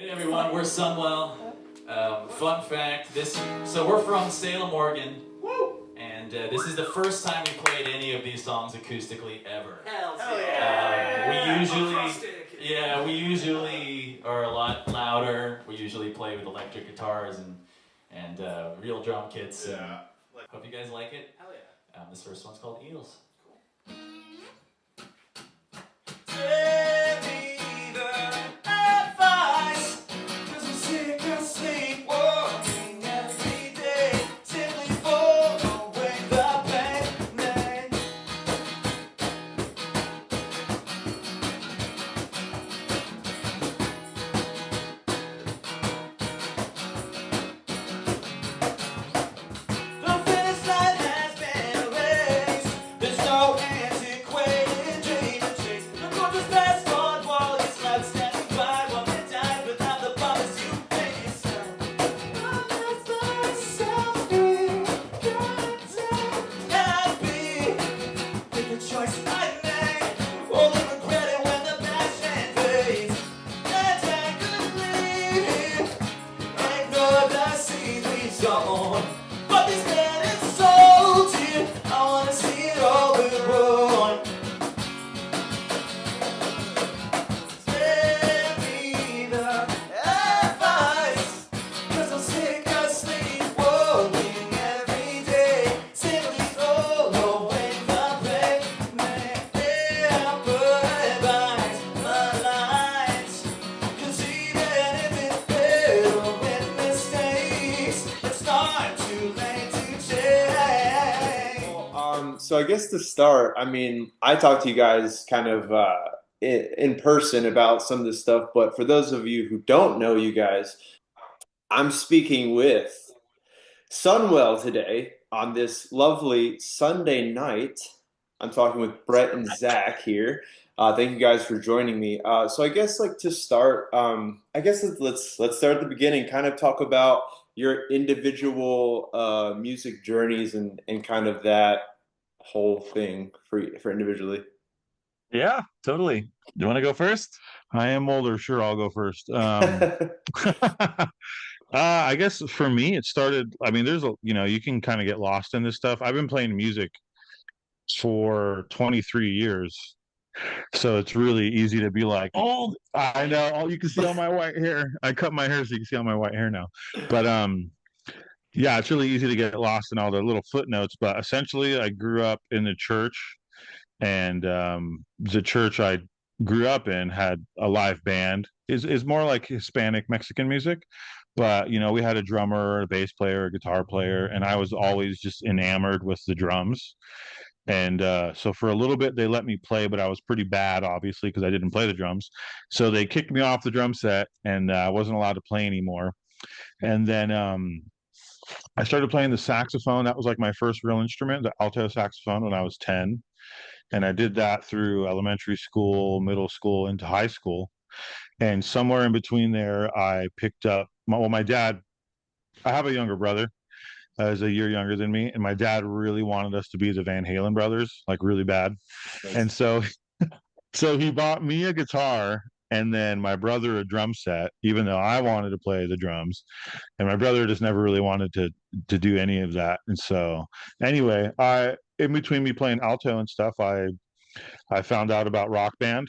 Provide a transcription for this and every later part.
Hey everyone, we're Sunwell. Fun fact, so we're from Salem, Oregon. Woo! And this is the first time we played any of these songs acoustically ever. Hell yeah! We usually are a lot louder. We usually play with electric guitars and real drum kits. Yeah. Hope you guys like it. Hell yeah. This first one's called Eels. Cool. So I guess to start, I mean, I talked to you guys kind of in person about some of this stuff, but for those of you who don't know you guys, I'm speaking with Sunwell today on this lovely Sunday night. I'm talking with Bret and Zack here. Thank you guys for joining me. So I guess like to start, I guess let's start at the beginning. Kind of talk about your individual music journeys and kind of that whole thing for individually. Yeah, totally. Do you want to go first? I am older. Sure, I'll go first. I guess for me, it started. I mean, you can kind of get lost in this stuff. I've been playing music for 23 years. So it's really easy to be like, oh, I know. Oh, you can see all my white hair. I cut my hair so you can see all my white hair now. But yeah, it's really easy to get lost in all the little footnotes. But essentially, I grew up in the church, and the church I grew up in had a live band. Is more like Hispanic Mexican music, but we had a drummer, a bass player, a guitar player, and I was always just enamored with the drums. And so for a little bit, they let me play, but I was pretty bad, obviously, because I didn't play the drums. So they kicked me off the drum set, and I wasn't allowed to play anymore. And then I started playing the saxophone. That was like my first real instrument, the alto saxophone, when I was 10. And I did that through elementary school, middle school, into high school. And somewhere in between there, I picked up, my dad, I have a younger brother, is a year younger than me. And my dad really wanted us to be the Van Halen brothers, like really bad. Nice. And so he bought me a guitar and then my brother a drum set, even though I wanted to play the drums. And my brother just never really wanted to do any of that. And so anyway, in between me playing alto and stuff, I found out about Rock Band,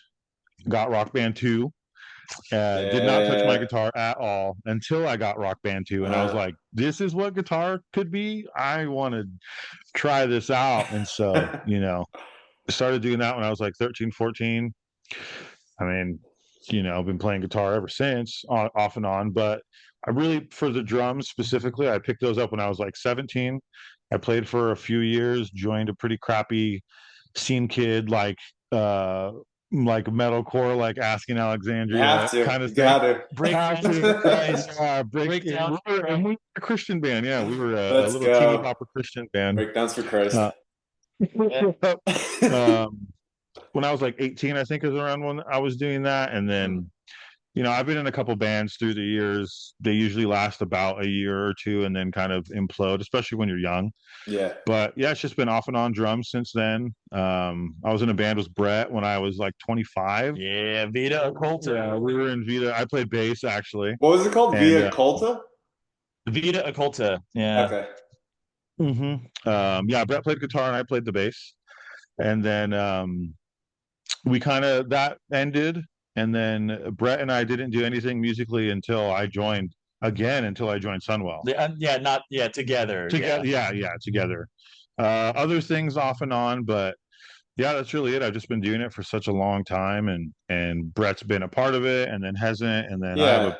got Rock Band 2. Did not touch my guitar at all until I got Rock Band 2. And I was like, this is what guitar could be. I want to try this out. And so, I started doing that when I was like 13, 14. I mean, I've been playing guitar ever since, off and on. But I really, for the drums specifically, I picked those up when I was like 17. I played for a few years, joined a pretty crappy scene kid, like metalcore, like Asking Alexandria kind of thing. Breakdown. We were a Christian band. Yeah, we were a little teeny bopper Christian band. Breakdowns for Christ. When I was like 18, I think is around when I was doing that. And then I've been in a couple bands through the years. They usually last about a year or two and then kind of implode, especially when you're young. Yeah. But yeah, it's just been off and on drums since then. I was in a band with Bret when I was like 25. Yeah, Vita Occulta. Yeah, we were in Vita. I played bass actually. What was it called? And Via Culta? Vita Occulta. Yeah. Okay. Yeah, Bret played guitar and I played the bass. And then we kind of that ended. And then Bret and I didn't do anything musically until I joined Sunwell. Together. Together. Other things off and on, but yeah, that's really it. I've just been doing it for such a long time, and Bret's been a part of it, and then hasn't, and then I have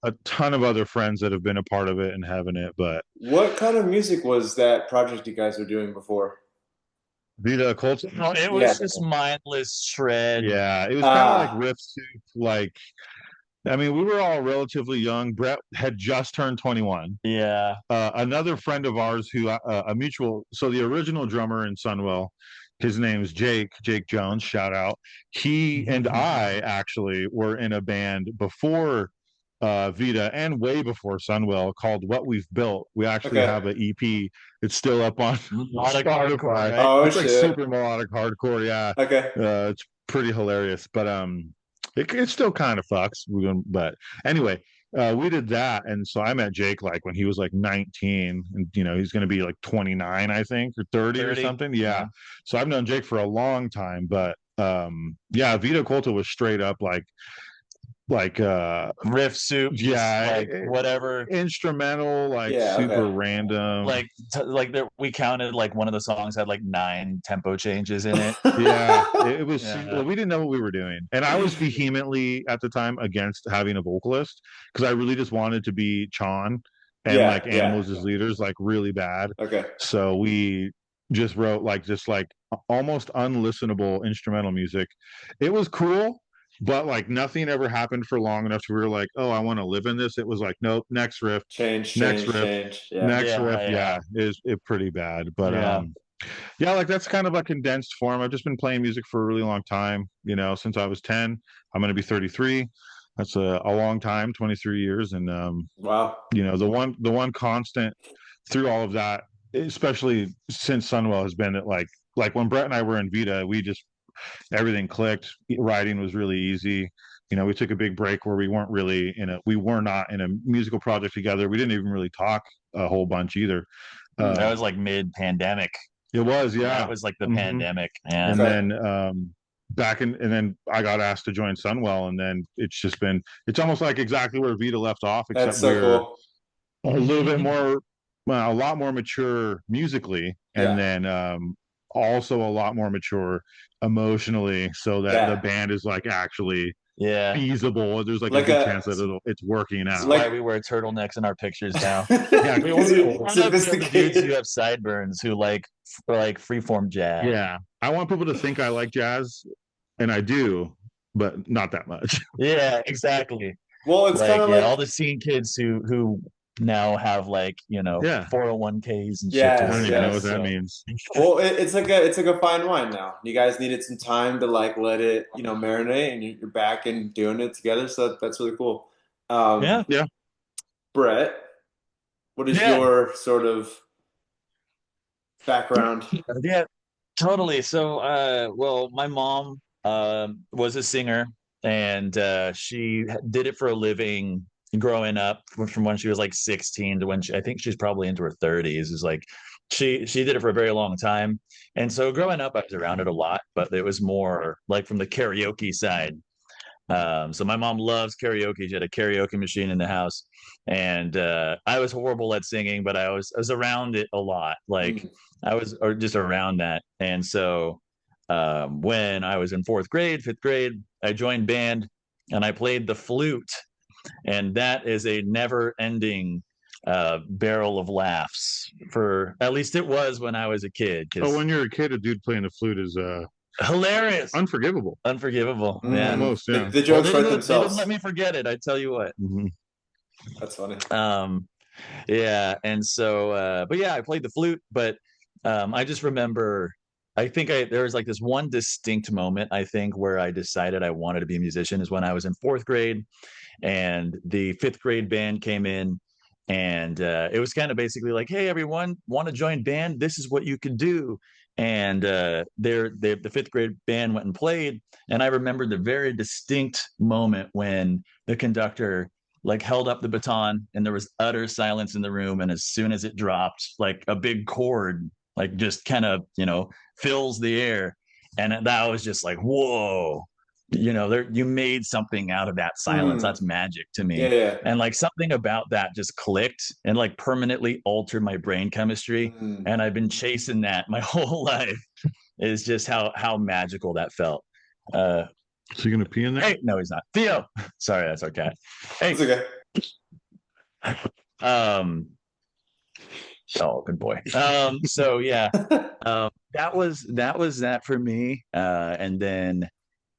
a ton of other friends that have been a part of it and haven't it. But what kind of music was that project you guys were doing before? Vita Occulta. No, it was just mindless shred. Yeah, it was kind of like riff soup. Like, I mean, we were all relatively young. Bret had just turned 21. Yeah. Another friend of ours who a mutual. So the original drummer in Sunwell, his name's Jake Jones. Shout out. He and I actually were in a band before Vita and way before Sunwell called What We've Built. We actually have an EP. It's still up on Melodic hardcore, right? Oh, it's like super melodic hardcore. Yeah. Okay. It's pretty hilarious, but it still kind of fucks. But anyway, we did that, and so I met Jake like when he was like 19, and he's going to be like 29, I think, or 30 or something. Yeah. So I've known Jake for a long time, but yeah, Vita Occulta was straight up like riff soup, like whatever instrumental, like super random, we counted like one of the songs had like 9 tempo changes in it. It was well, we didn't know what we were doing, and I was vehemently at the time against having a vocalist because I really just wanted to be Chon and Animals as leaders, like really bad. So we just wrote like almost unlistenable instrumental music. It was cool, but like nothing ever happened for long enough to we were like, oh, I want to live in this. It was like, nope, next riff, change. Is it pretty bad. But like that's kind of a condensed form. I've just been playing music for a really long time, since I was 10. I'm going to be 33. That's a long time, 23 years. And wow. The one constant through all of that, especially since Sunwell, has been that like when Bret and I were in Vita, everything clicked. Writing was really easy. We took a big break where we were not in a musical project together. We didn't even really talk a whole bunch either. That was like mid-pandemic. It was, yeah. That was like the pandemic. Yeah. And then and then I got asked to join Sunwell, and then it's almost like exactly where Vita left off, except that's so cool. A little bit more, a lot more mature musically, and then also a lot more mature emotionally, so that the band is like actually feasible. There's like a good chance that it's working out. That's why we wear turtlenecks in our pictures now. We want the dudes who have sideburns who like freeform jazz. Yeah, I want people to think I like jazz, and I do, but not that much. Yeah, exactly. Well, it's kind of like all the scene kids who now have 401ks and shit. I don't even know what that means. Well, it's like a fine wine now. You guys needed some time to let it marinate, and you're back and doing it together. So that's really cool. Bret, what is your sort of background? Yeah, totally. So, my mom was a singer, and she did it for a living growing up from when she was like 16 to when I think she's probably into her 30s. Is like she did it for a very long time. And so growing up I was around it a lot, but it was more like from the karaoke side. So my mom loves karaoke. She had a karaoke machine in the house, and I was horrible at singing, but I was around it a lot. Like I was just around that. And so when I was in 4th grade, 5th grade, I joined band and I played the flute. And that is a never-ending barrel of laughs. For at least it was when I was a kid. When you're a kid, a dude playing the flute is hilarious, unforgivable. Yeah, almost. Yeah, the jokes write themselves. They didn't let me forget it. I tell you what. That's funny. Yeah, and so, but yeah, I played the flute. But I just remember there was like this one distinct moment, I think, where I decided I wanted to be a musician is when I was in fourth grade and the fifth grade band came in, and it was kind of basically like, hey, everyone, want to join band? This is what you can do. And the fifth grade band went and played, and I remember the very distinct moment when the conductor like held up the baton and there was utter silence in the room, and as soon as it dropped, like a big chord like just kind of fills the air, and that was just like, whoa, there, you made something out of that silence. That's magic to me. Yeah. And like something about that just clicked and like permanently altered my brain chemistry. And I've been chasing that my whole life. Is just how magical that felt. So you're gonna pee in there? Hey, no, he's not. Theo. Sorry, that's our cat. Hey. It's okay. Oh, good boy. So yeah, that was that for me. And then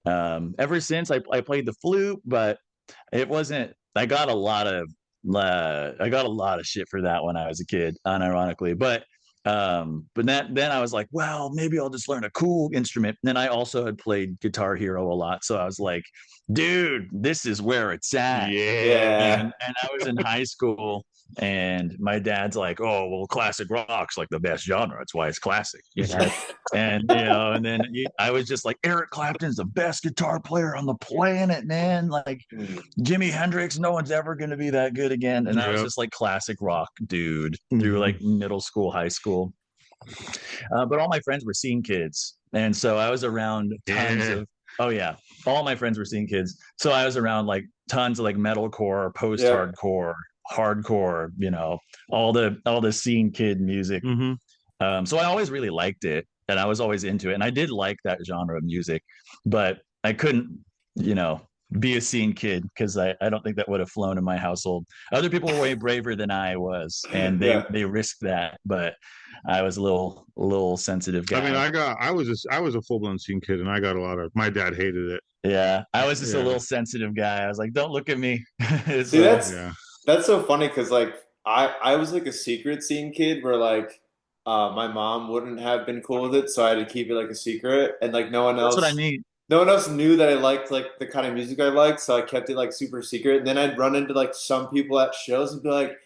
ever since I played the flute, but it wasn't. I got a lot of shit for that when I was a kid, unironically. But then I was like, well, maybe I'll just learn a cool instrument. And then I also had played Guitar Hero a lot, so I was like, dude, this is where it's at. Yeah. And I was in high school, and my dad's like, oh, well, classic rock's like the best genre. That's why it's classic. And and then I was just like, Eric Clapton's the best guitar player on the planet, man. Like Jimi Hendrix, no one's ever going to be that good again. And I was just like classic rock dude through like middle school, high school. But all my friends were scene kids, and so I was around tons of. Oh yeah, all my friends were scene kids, so I was around like tons of like metalcore, post-hardcore, hardcore, all the scene kid music. So I always really liked it, and I was always into it, and I did like that genre of music, but I couldn't, be a scene kid because I don't think that would have flown in my household. Other people were way braver than I was, and they risked that, but I was a little sensitive guy. I mean, I was a full-blown scene kid, and I got a lot of. My dad hated it. Yeah, I was just a little sensitive guy. I was like, don't look at me. See, that's so funny because like I was like a secret scene kid where like my mom wouldn't have been cool with it, so I had to keep it like a secret, and like no one else. That's what I mean. No one else knew that I liked like the kind of music I liked, so I kept it like super secret. And then I'd run into like some people at shows and be like,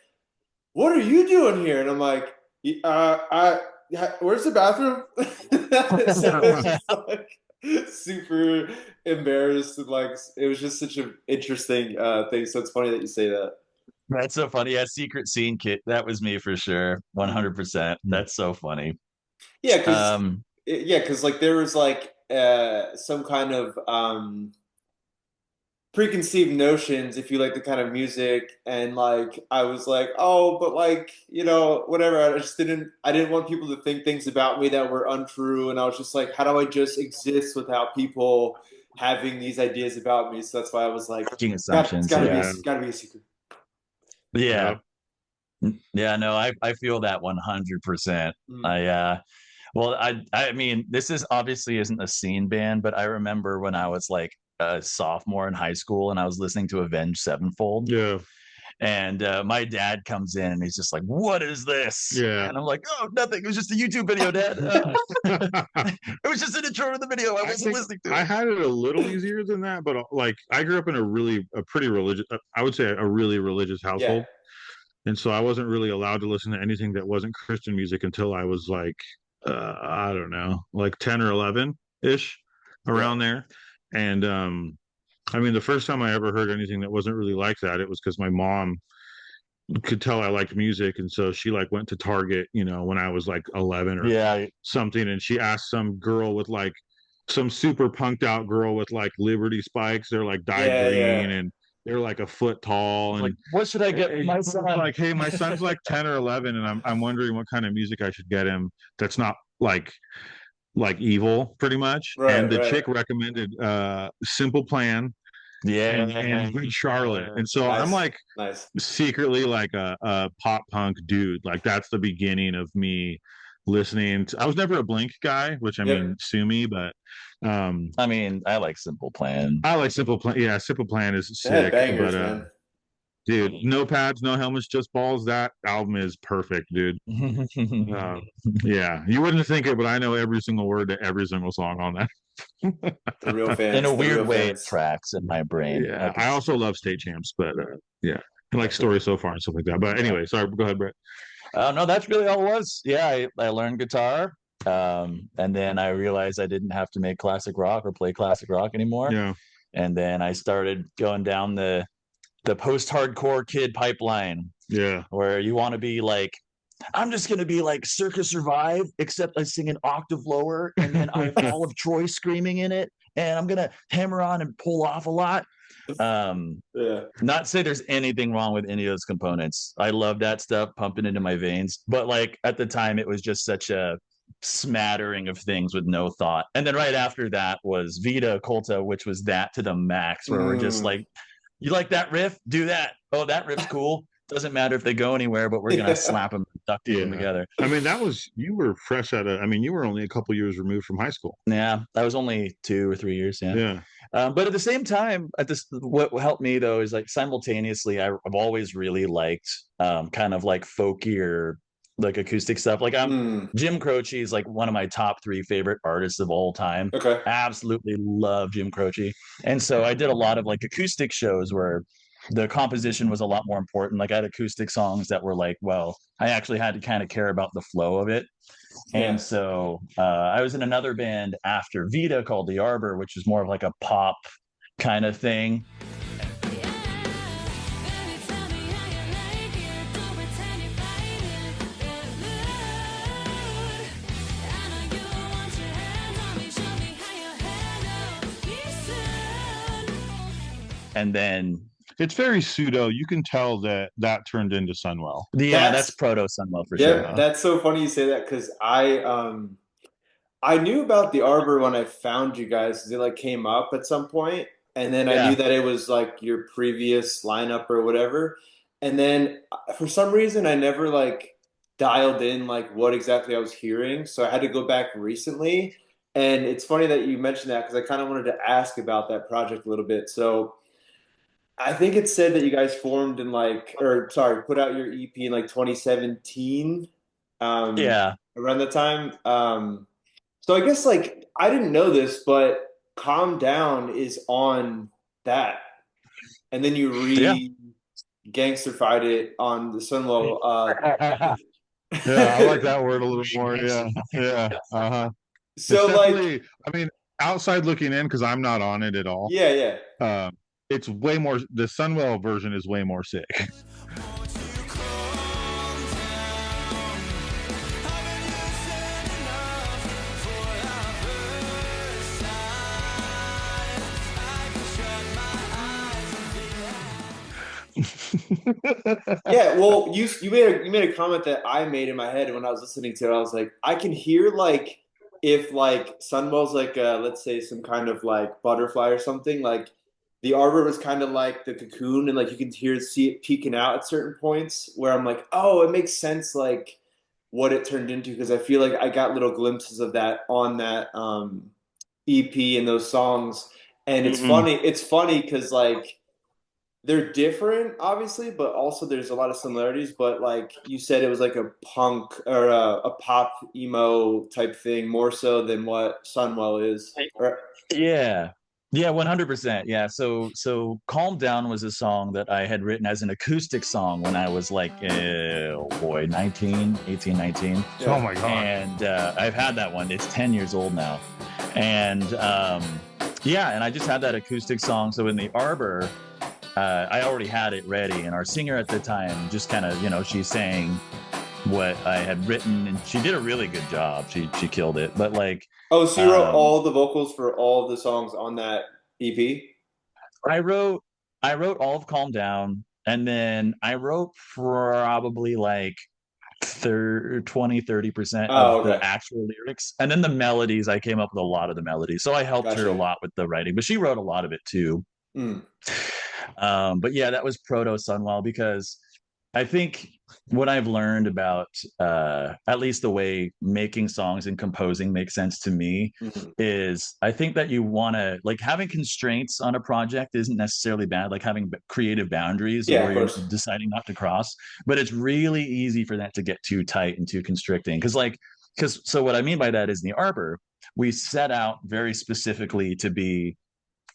"What are you doing here?" And I'm like, "Where's the bathroom?" So it was just, like, super embarrassed, and like it was just such an interesting thing. So it's funny that you say that. That's so funny. Yeah, secret scene kid. That was me for sure. 100%. That's so funny. Yeah, because like there was like some kind of preconceived notions if you like the kind of music, and like I was like, oh, but like whatever. I didn't want people to think things about me that were untrue, and I was just like, how do I just exist without people having these ideas about me? So that's why I was like, it's gotta be a secret. Yeah. No, I feel that 100%. Well, I mean, this is obviously isn't a scene band, but I remember when I was like a sophomore in high school and I was listening to Avenged Sevenfold. Yeah. And my dad comes in and he's just like, what is this? Yeah. And I'm like, oh, nothing. It was just a YouTube video, Dad. It was just an intro to the video. I wasn't listening to it. I had it a little easier than that, but like I grew up in a pretty religious, I would say a really religious household. Yeah. And so I wasn't really allowed to listen to anything that wasn't Christian music until I was like, I don't know, like 10 or 11-ish, around there. And I mean, the first time I ever heard anything that wasn't really like that, it was because my mom could tell I liked music, and so she like went to Target, when I was like 11 or something, and she asked some girl with like some super punked out girl with like Liberty spikes. They're like dyed green and they're like a foot tall. And like, what should I get my son? Like, hey, my son's like 10 or 11, and I'm wondering what kind of music I should get him that's not like evil, pretty much. Right, and the chick recommended Simple Plan. And Good Charlotte. And so I'm like secretly like a pop punk dude. Like that's the beginning of me listening I was never a Blink guy, which I mean, sue me, but I mean, I like Simple Plan. I like Simple Plan. Yeah, Simple Plan is sick. Bangers, but man. Dude, no pads, no helmets, just balls. That album is perfect, dude. Yeah, you wouldn't think it, but I know every single word to every single song on that. The real fans. In a the weird real way, fans. it tracks in my brain. Yeah, I also love State Champs, but yeah, and like Story So Far and stuff like that. But anyway, sorry, go ahead, Brett. No, that's really all it was. Yeah, I learned guitar, and then I realized I didn't have to make classic rock or play classic rock anymore. Yeah, and then I started going down the post-hardcore kid pipeline. Yeah, where you want to be like, I'm just gonna be like Circus Survive, except I sing an octave lower, and then I have all of Troy screaming in it, and I'm gonna hammer on and pull off a lot. Not say there's anything wrong with any of those components. I love that stuff pumping into my veins, but like at the time it was just such a smattering of things with no thought. And then right after that was Vita Colta, which was that to the max, where we're just like, you like that riff? Do that. Oh, that riff's cool. Doesn't matter if they go anywhere, but we're gonna slap them, duct tape them together. I mean, you were fresh out of. I mean, you were only a couple years removed from high school. Yeah, that was only 2 or 3 years. Yeah. But at the same time, what helped me though is like simultaneously, I've always really liked kind of like folkier, like acoustic stuff. Like Jim Croce is like one of my top 3 favorite artists of all time. Okay. Absolutely love Jim Croce. And so I did a lot of like acoustic shows where the composition was a lot more important. Like I had acoustic songs that were like, well, I actually had to kind of care about the flow of it. And so I was in another band after Vita called the Arbor, which is more of like a pop kind of thing. And then it's very pseudo. You can tell that turned into Sunwell. Yeah, that's proto Sunwell for sure. Yeah, that's so funny you say that, because I knew about the Arbor when I found you guys, because it like came up at some point, and then I knew that it was like your previous lineup or whatever. And then for some reason I never like dialed in like what exactly I was hearing, so I had to go back recently. And it's funny that you mentioned that, because I kind of wanted to ask about that project a little bit. So I think it said that you guys formed in put out your EP in like 2017. Around the time. So I guess like I didn't know this, but Calm Down is on that. And then you gangsterfied it on the Sunwell. Yeah, I like that word a little more. Yeah. So like, I mean, outside looking in, because I'm not on it at all. Yeah. It's way more. The Sunwell version is way more sick. Yeah, well, you made a comment that I made in my head when I was listening to it. I was like, I can hear like if like Sunwell's like let's say some kind of like butterfly or something, like the Arbor was kind of like the cocoon, and like you can see it peeking out at certain points where I'm like, oh, it makes sense like what it turned into, because I feel like I got little glimpses of that on that EP and those songs. And it's funny because like they're different, obviously, but also there's a lot of similarities. But like you said, it was like a punk or a pop emo type thing, more so than what Sunwell is. Yeah, 100%. Yeah. So Calm Down was a song that I had written as an acoustic song when I was like, 19. Yeah. Oh my God. And I've had that one. It's 10 years old now. And and I just had that acoustic song. So in the Arbor, I already had it ready. And our singer at the time just kind of, she sang what I had written, and she did a really good job. She killed it. But like, oh, so you wrote all the vocals for all of the songs on that EP? I wrote all of Calm Down, and then I wrote probably like 20-30% of the actual lyrics, and then the melodies. I came up with a lot of the melodies, so I helped her a lot with the writing, but she wrote a lot of it too. But yeah, that was proto Sunwell, because I think what I've learned about at least the way making songs and composing makes sense to me is I think that you want to like having constraints on a project isn't necessarily bad, like having creative boundaries Yeah, where of you're course. deciding not to cross, but it's really easy for that to get too tight and too constricting. Because so what I mean by that is in the Arbor, we set out very specifically to be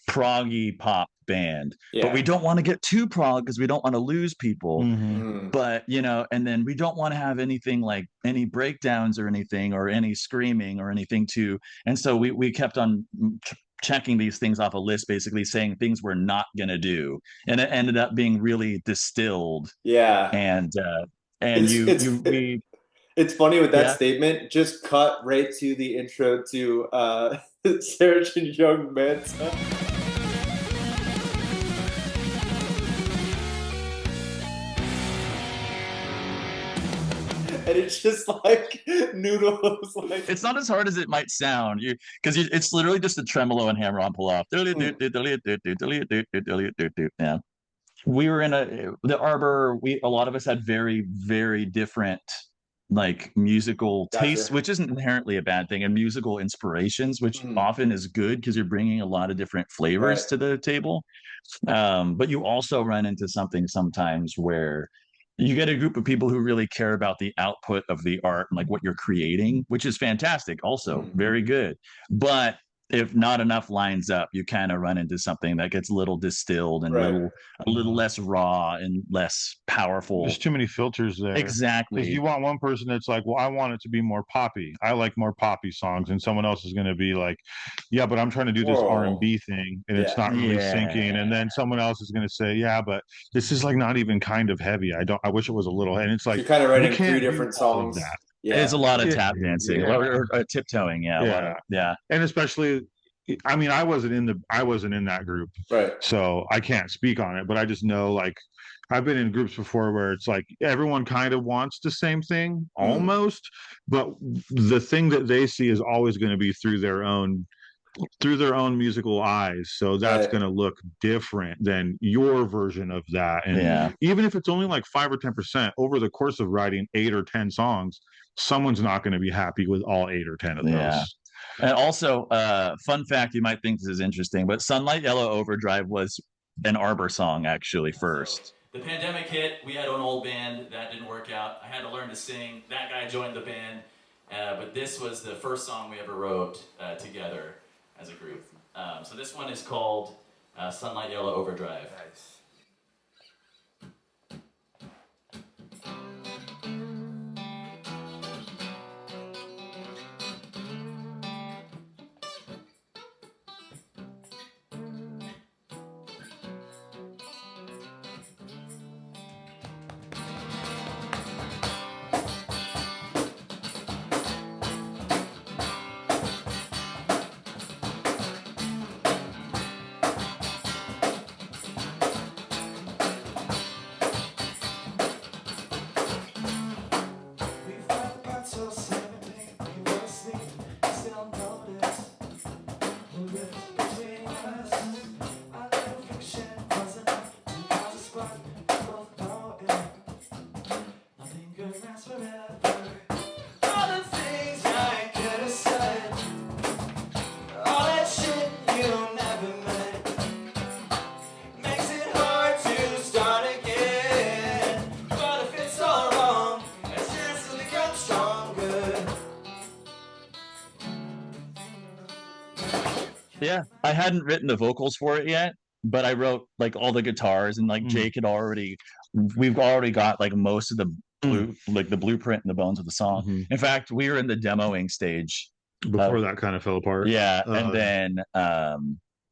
proggy pop band, but we Yeah. don't want to get too prog because we don't want to lose people. Mm. But and then we don't want to have anything like any breakdowns or anything or any screaming or anything too. And so we kept on checking these things off a list, basically saying things we're not gonna do, and it ended up being really distilled. Yeah. And It's it's you we it's funny with that yeah. statement. Just cut right to the intro to Serge and Young Mensa. And it's just like noodles. Like It's not as hard as it might sound, because it's literally just a tremolo and hammer on pull off. Yeah, we were in the Arbor. A lot of us had very very different like musical tastes, gotcha. which isn't inherently a bad thing, and musical inspirations, which often is good because you're bringing a lot of different Right. flavors to the table. But you also run into something sometimes where you get a group of people who really care about the output of the art and like what you're creating, which is fantastic, also very good. But if not enough lines up, you kind of run into something that gets a little distilled and Right. a little less raw and less powerful. There's too many filters there. Exactly. Because you want one person that's like, well, I want it to be more poppy. I like more poppy songs, and someone else is going to be like, yeah, but I'm trying to do this R&B thing, and it's not really sinking. And then someone else is going to say, yeah, but this is like not even kind of heavy. I wish it was a little. And it's like you're kind of writing can't 3 different songs. That. Yeah. It's a lot of tap dancing or tiptoeing. Yeah. And especially, I mean, I wasn't in that group, right? So I can't speak on it, but I just know like I've been in groups before where it's like everyone kind of wants the same thing almost, but the thing that they see is always going to be through their own musical eyes, so that's going to look different than your version of that. And even if it's only like 5 or 10% over the course of writing 8 or 10 songs, someone's not going to be happy with all 8 or 10 of those. And also, fun fact, you might think this is interesting, but Sunlight Yellow Overdrive was an Arbor song actually first. So the pandemic hit, we had an old band, that didn't work out. I had to learn to sing. That guy joined the band, but this was the first song we ever wrote together as a group. So this one is called Sunlight Yellow Overdrive. Nice. Yeah, I hadn't written the vocals for it yet, but I wrote like all the guitars, and like Jake we've already got like most of the the blueprint and the bones of the song. In fact, we were in the demoing stage before that kind of fell apart. Yeah, and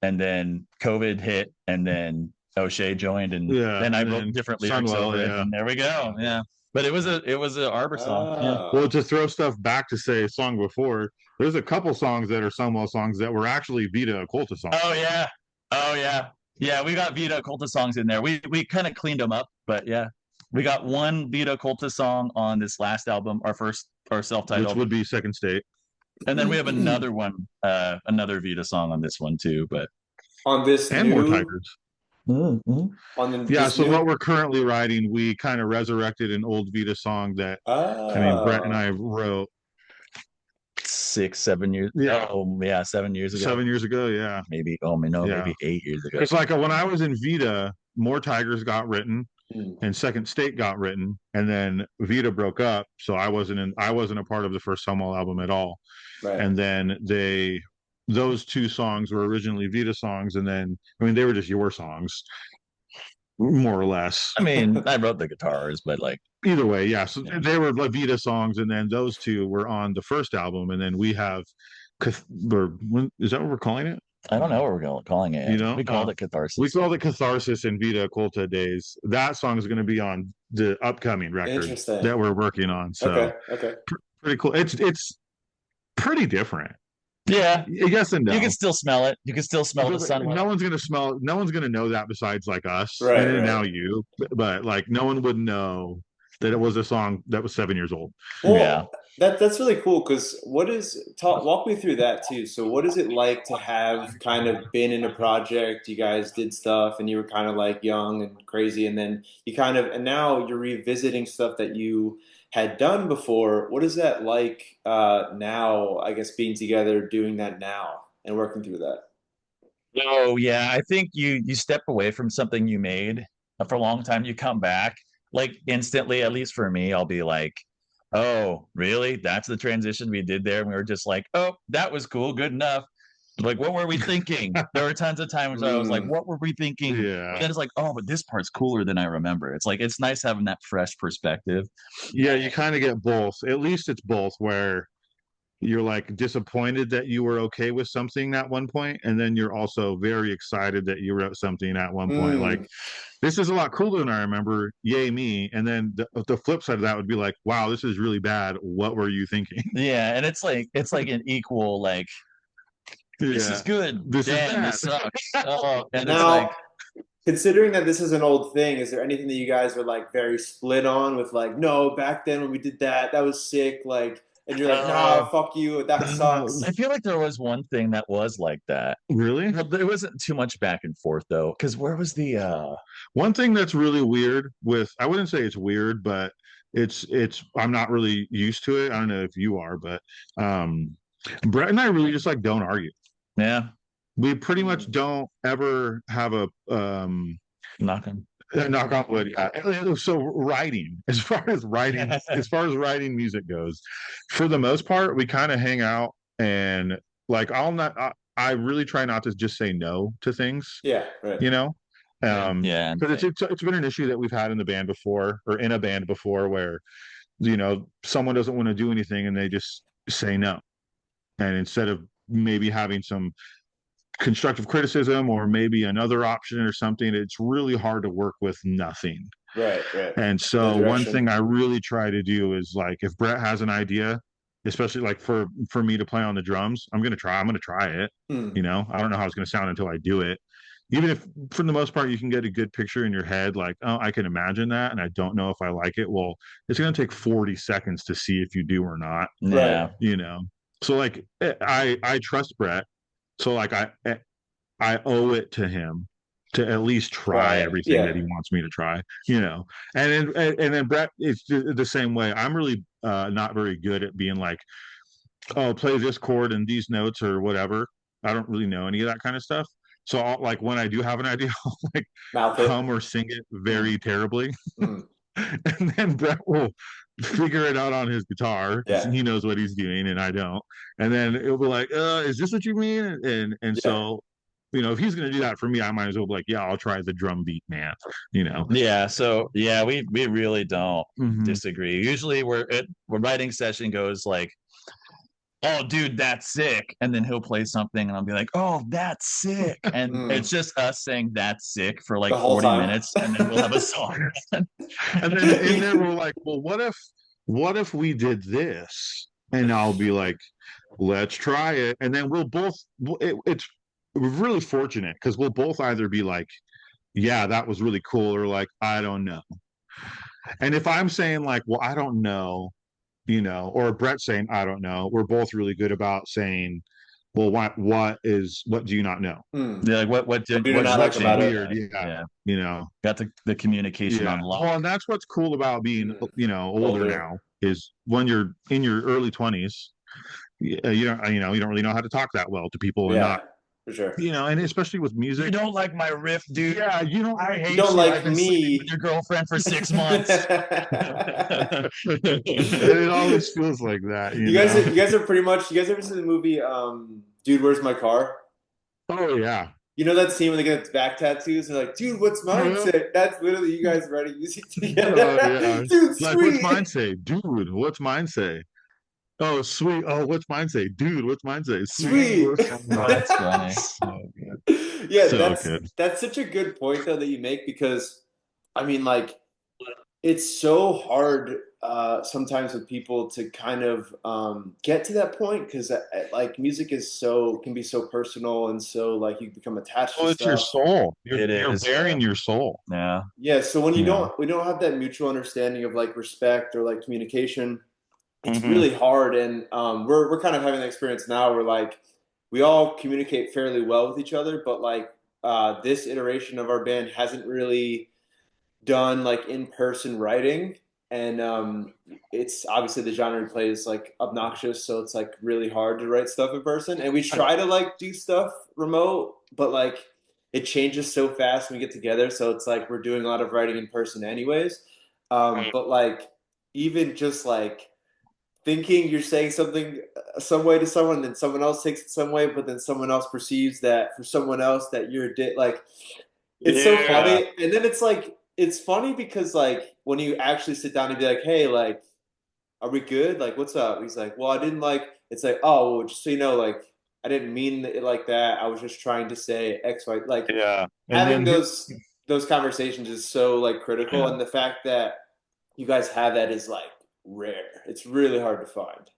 then COVID hit, and then O'Shea joined, and then I wrote different lyrics over it, and there we go. Yeah. But it was a Arbor song. Yeah. Well, to throw stuff back to say a song before, there's a couple songs that are Sunwell songs that were actually Vita Occulta songs. Oh yeah. Yeah, we got Vita Occulta songs in there. We kind of cleaned them up, but yeah. We got one Vita Occulta song on this last album, our self-titled, which would be Second State. And then we have another one, another Vita song on this one too, but on this and new, more Tigers. Mm-hmm. On the Yeah, this so what new? we're currently writing, we kind of resurrected an old Vita song that Brett and Oh, I wrote 6, 7 years. yeah, Oh, yeah, 7 years ago. 7 years ago. Yeah, Maybe. Oh, no, yeah. maybe 8 years ago. It's like when I was in Vita, More Tigers got written hmm, and Second State got written, and then Vita broke up, so I wasn't a part of the first Sunwell album at all. right. And then those two songs were originally Vita songs, and then I mean they were just your songs, more or less. I mean, I wrote the guitars, but like, Either way, yeah. So yeah. they were La Vita songs, and then those two were on the first album, and then we have, is that what we're calling it? I don't know what we're calling it. You know, We called it Catharsis. we called it Catharsis and Vita Occulta Days. That song is going to be on the upcoming record Interesting. that we're working on. So Okay. pretty cool. It's pretty different. Yeah. Yes and no. You can still smell it. You can still smell the sun. No one's gonna smell. No one's gonna know that besides like us, Right, and then right. now you. But like, no one would know that it was a song that was 7 years old. Well, Yeah. that's really cool because walk me through that too. So what is it like to have kind of been in a project, you guys did stuff and you were kind of like young and crazy, and then and now you're revisiting stuff that you had done before. What is that like now, I guess, being together, doing that now and working through that? Oh yeah, I think you step away from something you made for a long time. You come back like instantly. At least for me, I'll be like, "Oh, really? That's the transition we did there." And we were just like, "Oh, that was cool, good enough." Like, what were we thinking? There were tons of times where I was like, Mm, "What were we thinking?" Yeah. But then it's like, "Oh, but this part's cooler than I remember." It's like it's nice having that fresh perspective. Yeah, you kind of get both. At least it's both where you're like disappointed that you were okay with something at one point, and then you're also very excited that you wrote something at one point. Like, mm, this is a lot cooler than I remember. Yay me! And then the flip side of that would be like, wow, this is really bad. What were you thinking? Yeah, and it's like an equal like this is Yeah, good, this is damn, bad. this sucks. Oh, and it's Now, like considering that this is an old thing, is there anything that you guys are like very split on with like, no, back then when we did that, that was sick, like, and you're like, nah, fuck you, that sucks. I feel like there was one thing that was like that. Really? Well, there wasn't too much back and forth though, because where was the One thing that's really weird with, I wouldn't say it's weird, but it's I'm not really used to it. I don't know if you are, but um Brett and I really just like don't argue. yeah, We pretty much don't ever have a knocking. knock on wood. Yeah. So writing, as far as writing music goes, for the most part, we kind of hang out and like I really try not to just say no to things, Yeah, right. you know. Yeah, Because it's been an issue that we've had in the band before, or in a band before, where someone doesn't want to do anything and they just say no, and instead of maybe having some constructive criticism or maybe another option or something, it's really hard to work with nothing. Right. And No so one direction. thing I really try to do is like, if Brett has an idea, especially like for me to play on the drums, I'm gonna try it. Hmm. I don't know how it's gonna sound until I do it. Even if for the most part you can get a good picture in your head, like, oh, I can imagine that, and I don't know if I like it. Well, it's gonna take 40 seconds to see if you do or not. yeah, So like I trust Brett. So like I owe it to him to at least try Right. everything Yeah. that he wants me to try. And then Brett, it's the same way. I'm really not very good at being like, oh, play this chord and these notes or whatever. I don't really know any of that kind of stuff. So like when I do have an idea, I'll like Mouth it. hum or sing it very terribly. Mm. And then Brett will figure it out on his guitar. Yeah. He knows what he's doing and I don't. And then it'll be like, is this what you mean? And Yeah. so, if he's gonna do that for me, I might as well be like, yeah, I'll try the drum beat, man. yeah. So yeah, we really don't Mhm. disagree. Usually, we're writing session goes like, "Oh, dude, that's sick," and then he'll play something, and I'll be like, "Oh, that's sick," and Mm. it's just us saying "that's sick" for like The whole 40 time. minutes, and then we'll have a song. And then in there we're like, well, what if we did this? And I'll be like, let's try it. And then it's really fortunate because we'll both either be like, yeah, that was really cool, or like, I don't know. And if I'm saying like, well, I don't know, or Brett saying, I don't know, we're both really good about saying, well, what do you not know? Yeah, like what do you not like about it? Weird, yeah. You know, got the communication yeah. on lock. Well, and that's what's cool about being, you know, older now, is when you're in your early 20s, you don't really know how to talk that well to people, and not, for sure. you know, and especially with music. You don't like my riff, dude. Yeah, I hate you don't like I've been sleeping with your girlfriend for 6 months. It always feels like that. You guys are pretty much. You guys ever seen the movie Dude, Where's My Car? Oh yeah. You know that scene when they get back tattoos? They're like, dude, what's mine say? That's literally you guys writing music together. Yeah. Dude, like, sweet. what's mine say? Dude, what's mine say? Oh, sweet. Oh, what's mine say? Dude, what's mine say? Sweet. That's funny. Yeah, So that's such a good point though that you make, because I mean, like, it's so hard sometimes with people to kind of get to that point, because like music can be so personal, and so like you become attached to it's stuff. your soul. You're is. bearing your soul. Yeah. So when we don't have that mutual understanding of like respect or like communication, it's really hard. And we're kind of having the experience now where like we all communicate fairly well with each other, but like this iteration of our band hasn't really done like in-person writing, and it's obviously the genre we play is like obnoxious, so it's like really hard to write stuff in person, and we try to like do stuff remote, but like it changes so fast when we get together, so it's like we're doing a lot of writing in person anyways, but like even just like thinking you're saying something some way to someone, then someone else takes it some way, but then someone else perceives that for someone else that you're like it's so funny. And then it's like it's funny because like when you actually sit down and be like, hey, like, are we good? Like, what's up? He's like, well, I didn't like. It's like, oh, well, just so you know, like, I didn't mean it like that. I was just trying to say X, Y. Like, having those conversations is so like critical, and the fact that you guys have that is like rare. It's really hard to find.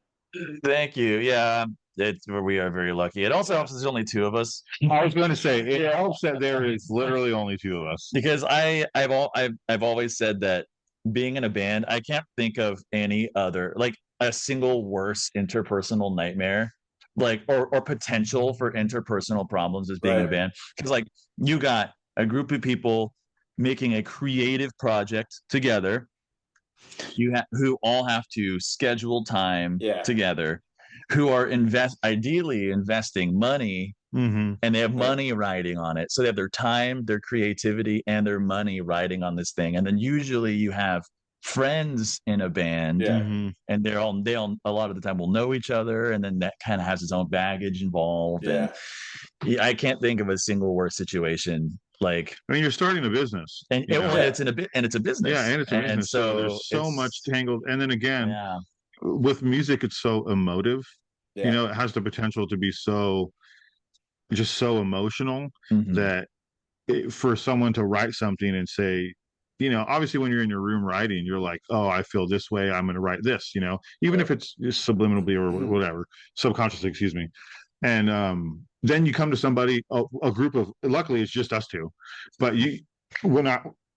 Thank you. Yeah, we are very lucky. It also helps there's only two of us. I was going to say it helps that there is literally only two of us. Because I've always said that being in a band, I can't think of any other like a single worse interpersonal nightmare, like or potential for interpersonal problems as being in a band. Because like you got a group of people making a creative project together. Who all have to schedule time together, who are ideally investing money, and they have money riding on it. So they have their time, their creativity, and their money riding on this thing. And then usually you have friends in a band, and they all a lot of the time will know each other, and then that kind of has its own baggage involved. And I can't think of a single worse situation. Like, I mean, you're starting a business, and it's a business. Yeah, and it's a business. So there's so much tangled. And then again, with music, it's so emotive. You know, it has the potential to be so emotional that for someone to write something and say, you know, obviously when you're in your room writing, you're like, oh, I feel this way, I'm going to write this, you know, even if it's just subliminally or whatever, subconsciously, excuse me. And then you come to somebody, a group of, luckily it's just us two, but being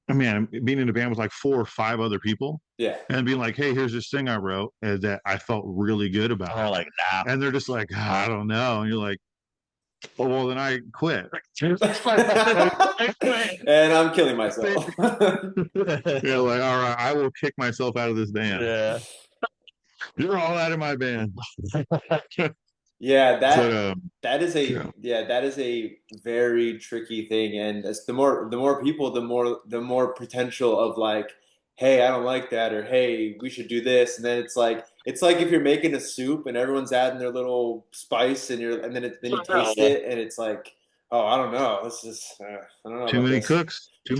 in a band with like 4 or 5 other people, and being like, hey, here's this thing I wrote that I felt really good about. Oh, like, and they're just like, I don't know, and you're like, oh, well, then I quit. And I'm killing myself. You're like, all right, I will kick myself out of this band. Yeah. You're all out of my band. Yeah, that is a very tricky thing, and it's the more people, the more potential of like, hey, I don't like that, or hey, we should do this, and then it's like if you're making a soup and everyone's adding their little spice, and then you taste it, and it's like, oh, I don't know, this is I don't know. Too many cooks in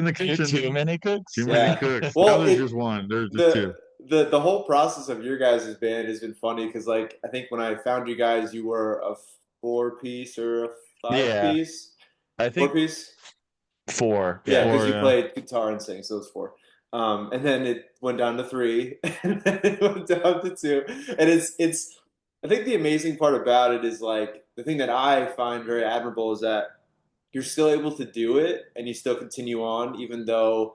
the kitchen. Too many cooks. Too many cooks. Well, there's just one. There's just two. The whole process of your guys' band has been funny because, like, I think when I found you guys, you were a 4-piece or a 5-piece. I think 4-piece. 4. Yeah, because you played guitar and sing, so it was 4. And then it went down to 3, and then it went down to 2. And it's. I think the amazing part about it is like the thing that I find very admirable is that you're still able to do it and you still continue on, even though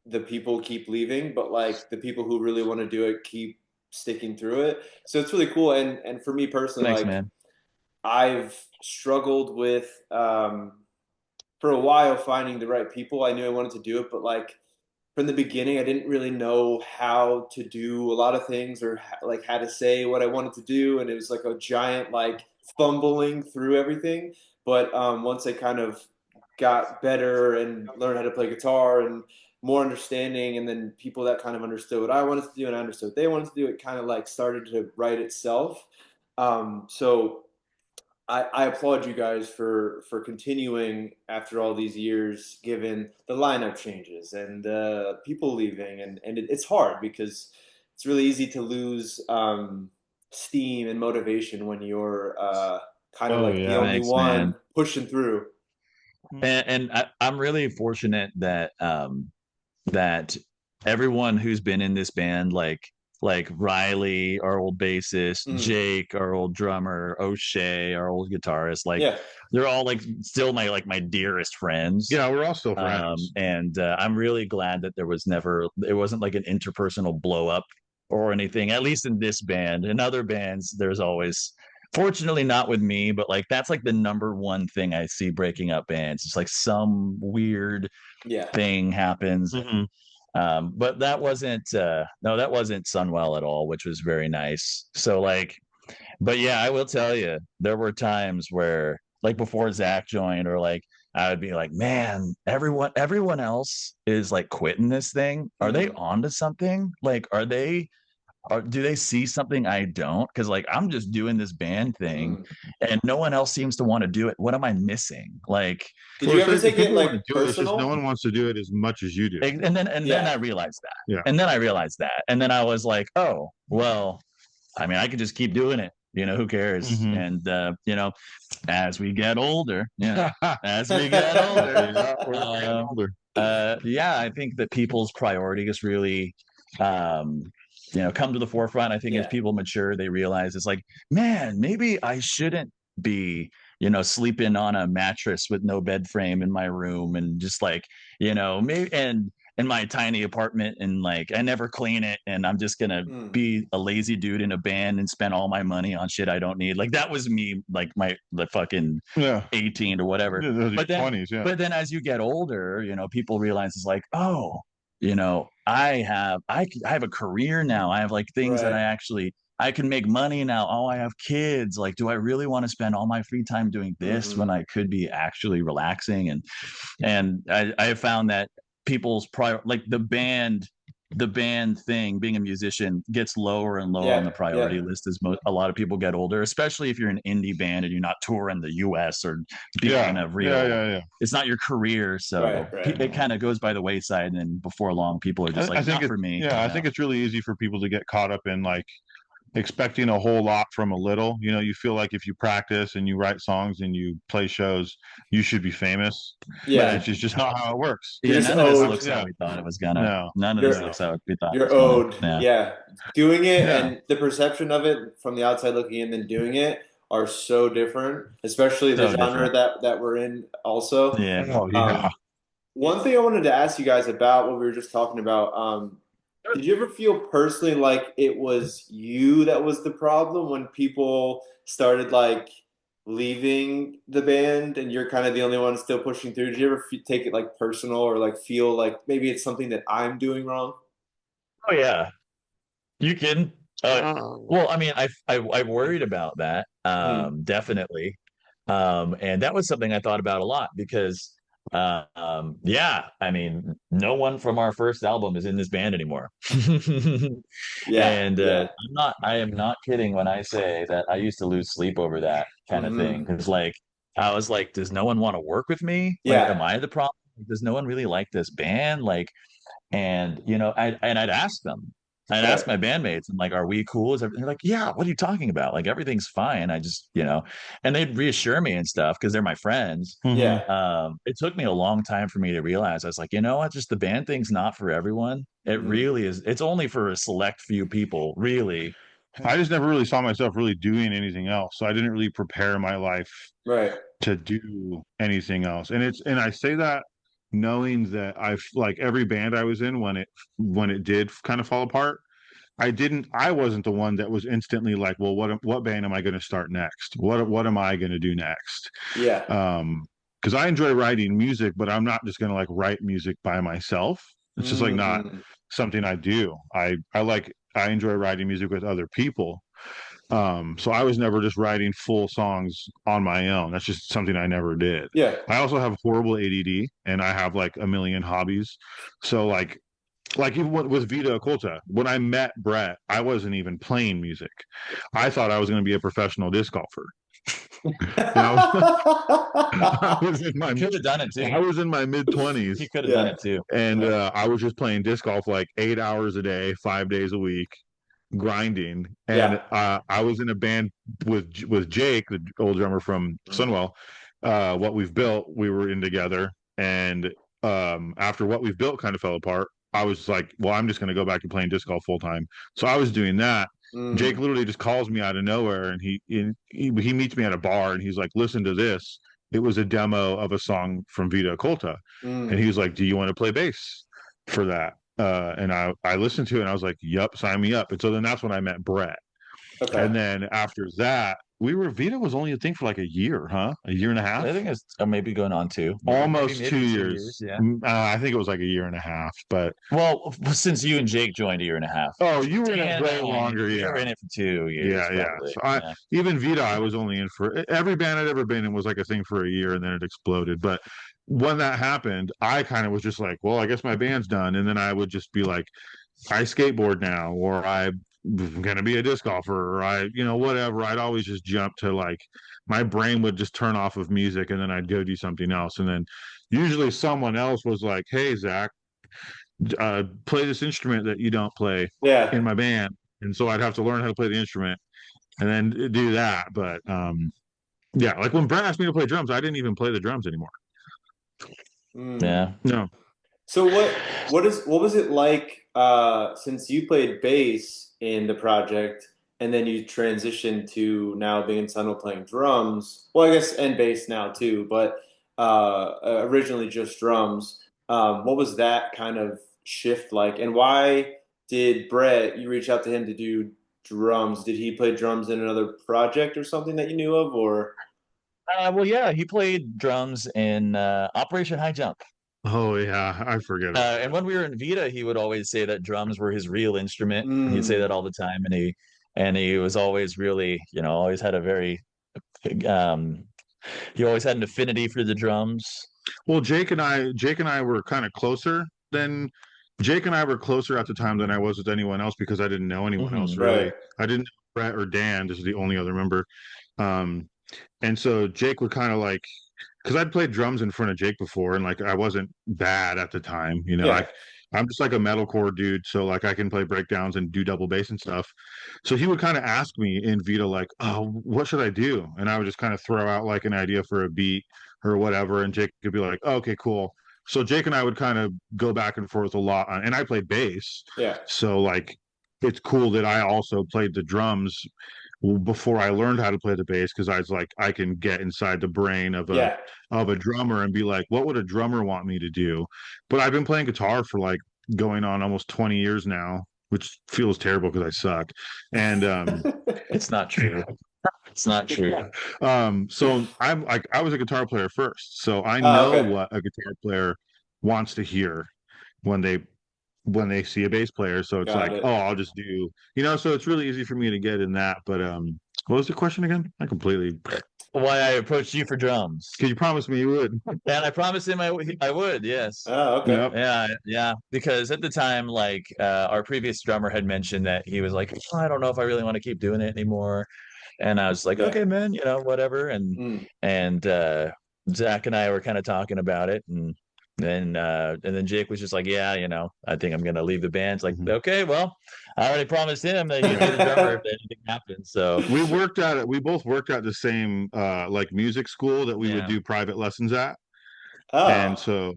the people keep leaving, but like the people who really want to do it keep sticking through it. So it's really cool. And for me personally, thanks, like, man. I've struggled with for a while finding the right people. I knew I wanted to do it, but like from the beginning, I didn't really know how to do a lot of things or like how to say what I wanted to do, and it was like a giant like fumbling through everything. But once I kind of got better and learned how to play guitar and more understanding, and then people that kind of understood what I wanted to do and I understood what they wanted to do, it kind of like started to write itself. So I applaud you guys for continuing after all these years, given the lineup changes and people leaving, and it's hard because it's really easy to lose steam and motivation when you're kind of Oh like the yeah. only Thanks, one man. pushing through. And I'm really fortunate that that everyone who's been in this band, like Riley, our old bassist, Mm. Jake, our old drummer, O'Shea, our old guitarist, like Yeah, they're all like still my dearest friends. Yeah, we're all still friends. And I'm really glad that it wasn't like an interpersonal blow up or anything, at least in this band. In other bands, there's always, fortunately not with me, but like that's like the number one thing I see breaking up bands. It's like some weird yeah. thing happens. Mhm. But that wasn't no, that wasn't Sunwell at all, which was very nice. So like, but yeah, I will tell you, there were times where like before Zach joined, or like I would be like, man, everyone else is like quitting this thing. Are they Mm. on to something? Like, do they see something I don't? Because like I'm just doing this band thing Mm. and no one else seems to want to do it. What am I missing? Like, Did Well, you it's ever like, take it people want like to do it. It's just no personal? one wants to do it as much as you do. and then Yeah, I realized that. Yeah. And then I realized that. And then I was like, oh, well, I mean, I could just keep doing it. Who cares? Mhm. And as we get older, Yeah. as we get older, Yeah, we're getting um, older. yeah, I think that people's priorities really, um, come to the forefront. I think as yeah. people mature, they realize it's like, man, maybe I shouldn't be, sleeping on a mattress with no bed frame in my room and just like, maybe and in my tiny apartment, and like I never clean it, and I'm just gonna Mm. be a lazy dude in a band and spend all my money on shit I don't need. Like that was me, like the fucking Yeah. 18 or whatever. Yeah, those are But then 20s. Yeah. but then as you get older, people realize it's like, oh, I have a career now. I have like things that Right. I can make money now. Oh, I have kids. Like, do I really want to spend all my free time doing this Mm-hmm. when I could be actually relaxing? And I have found that people's like the band thing, being a musician, gets lower and lower on Yeah, the priority yeah. list as a lot of people get older, especially if you're an indie band and you're not touring the US or being Yeah. a real, Yeah. it's not your career. Right, So right. it kind of goes by the wayside. And before long, people are just I like, think not for me. I think it's really easy for people to get caught up in like expecting a whole lot from a little. You feel like if you practice and you write songs and you play shows, you should be famous. But Yeah. it's just not how it works. You're Yeah, just none of this owed. looks how we thought it was gonna. No. None of this You're looks how we thought it you're was gonna. owed. Yeah. Yeah. Doing it Yeah. and the perception of it from the outside looking in and doing it are so different, especially the So genre different. that we're in also. Yeah. Oh yeah. One thing I wanted to ask you guys about what we were just talking about, did you ever feel personally like it was you that was the problem when people started like leaving the band and you're kind of the only one still pushing through? Did you ever take it like personal or like feel like maybe it's something that I'm doing wrong? Oh yeah. You can. Well, I mean, I worried about that, Mm, definitely, and that was something I thought about a lot because, yeah, I mean, no one from our first album is in this band anymore, yeah, and yeah. I am not kidding when I say that I used to lose sleep over that kind of thing Hmm. because, like, I was like, does no one want to work with me? Like, Yeah, am I the problem? Does no one really like this band? Like, and I'd ask them. I'd right. ask my bandmates, and like, are we cool? Is everything? They're like, yeah, what are you talking about? Like everything's fine. I just, and they'd reassure me and stuff because they're my friends. Hmm. Yeah. It took me a long time for me to realize. I was like, you know what? Just the band thing's not for everyone. It Hmm. really is. It's only for a select few people, really. I just never really saw myself really doing anything else. So I didn't really prepare my life Right. to do anything else. And I say that knowing that I've like every band I was in when it did kind of fall apart, I wasn't the one that was instantly like, well, what band am I going to start next? What am I going to do next? Yeah. Because I enjoy writing music, but I'm not just going to like write music by myself. It's just like not Mm. something I do. I enjoy writing music with other people. So I was never just writing full songs on my own. That's just something I never did. Yeah. I also have horrible ADD and I have like a million hobbies. So like even with Vita Occulta, when I met Bret, I wasn't even playing music. I thought I was going to be a professional disc golfer. I was in my Could have done it too. I was in my mid 20s. He could have done it too. And I was just playing disc golf like 8 hours a day, 5 days a week, grinding. And I was in a band with Jake, the old drummer from Sunwell. What We've Built, we were in together. And after What We've Built kind of fell apart, I was like, well, I'm just going to go back to playing disc golf full time. So I was doing that. Jake literally just calls me out of nowhere, and he meets me at a bar, and he's like, listen to this. It was a demo of a song from Vita Occulta. And he was like, do you want to play bass for that? And I listened to it, and I was like, yep, sign me up. And so then that's when I met Bret. Okay. And then after that, Vita was only a thing for like a year, huh? A year and a half? I think it's maybe going on 2. Almost maybe 2 2 years. Yeah. I think it was like a year and a half, but well, since you and Jake joined a year and a half. Oh, you were in it way longer. You were in it for 2 years. Yeah. So even Vita, I was only in for every band I'd ever been in was like a thing for a year, and then it exploded. But when that happened, I kind of was just like, well, I guess my band's done, and then I would just be like, I skateboard now, or I'm gonna be a disc golfer, or whatever. I'd always just jump to like my brain would just turn off of music, and then I'd go do something else, and then usually someone else was like, hey, Zach, play this instrument that you don't play in my band. And so I'd have to learn how to play the instrument and then do that. But like when Brett asked me to play drums, I didn't even play the drums anymore. Yeah. No. So what was it like since you played bass in the project and then you transitioned to now being in Sunwell playing drums? Well, I guess and bass now too, but originally just drums. What was that kind of shift like, and why did Bret, you reach out to him to do drums? Did he play drums in another project or something that you knew of, or? Well, yeah, he played drums in Operation High Jump. Oh yeah, I forget. And when we were in Vita, he would always say that drums were his real instrument. He'd say that all the time, and he was always really, always had a very, he always had an affinity for the drums. Well, Jake and I were kind of closer than Jake and I were closer at the time than I was with anyone else because I didn't know anyone else really. Right. I didn't know Bret or Dan. This is the only other member. And so Jake would kind of like, because I'd played drums in front of Jake before, and like I wasn't bad at the time, I'm just like a metalcore dude, so like I can play breakdowns and do double bass and stuff. So he would kind of ask me in Vita like, oh, what should I do? And I would just kind of throw out like an idea for a beat or whatever, and Jake could be like, oh, okay, cool. So Jake and I would kind of go back and forth a lot, and I played bass. Yeah. So like it's cool that I also played the drums before I learned how to play the bass, because I was like, I can get inside the brain of a drummer and be like, what would a drummer want me to do? But I've been playing guitar for like going on almost 20 years now, which feels terrible because I suck. And it's not true. It's not true. So I'm like, I was a guitar player first, so I know what a guitar player wants to hear when they see a bass player. So it's I'll just do, so it's really easy for me to get in that. But what was the question again? I completely. Why I approached you for drums? Because you promised me you would. And I promised him I would. Yes. Oh, okay. Yep. Yeah. Because at the time, like our previous drummer had mentioned that he was like, oh, I don't know if I really want to keep doing it anymore. And I was like, okay, man, whatever. And Zach and I were kind of talking about it, and then Jake was just like, yeah, I think I'm gonna leave the band. It's like, okay, well, I already promised him that you'd be the drummer if anything happens. So we both worked at the same like music school that we would do private lessons at. Oh. And so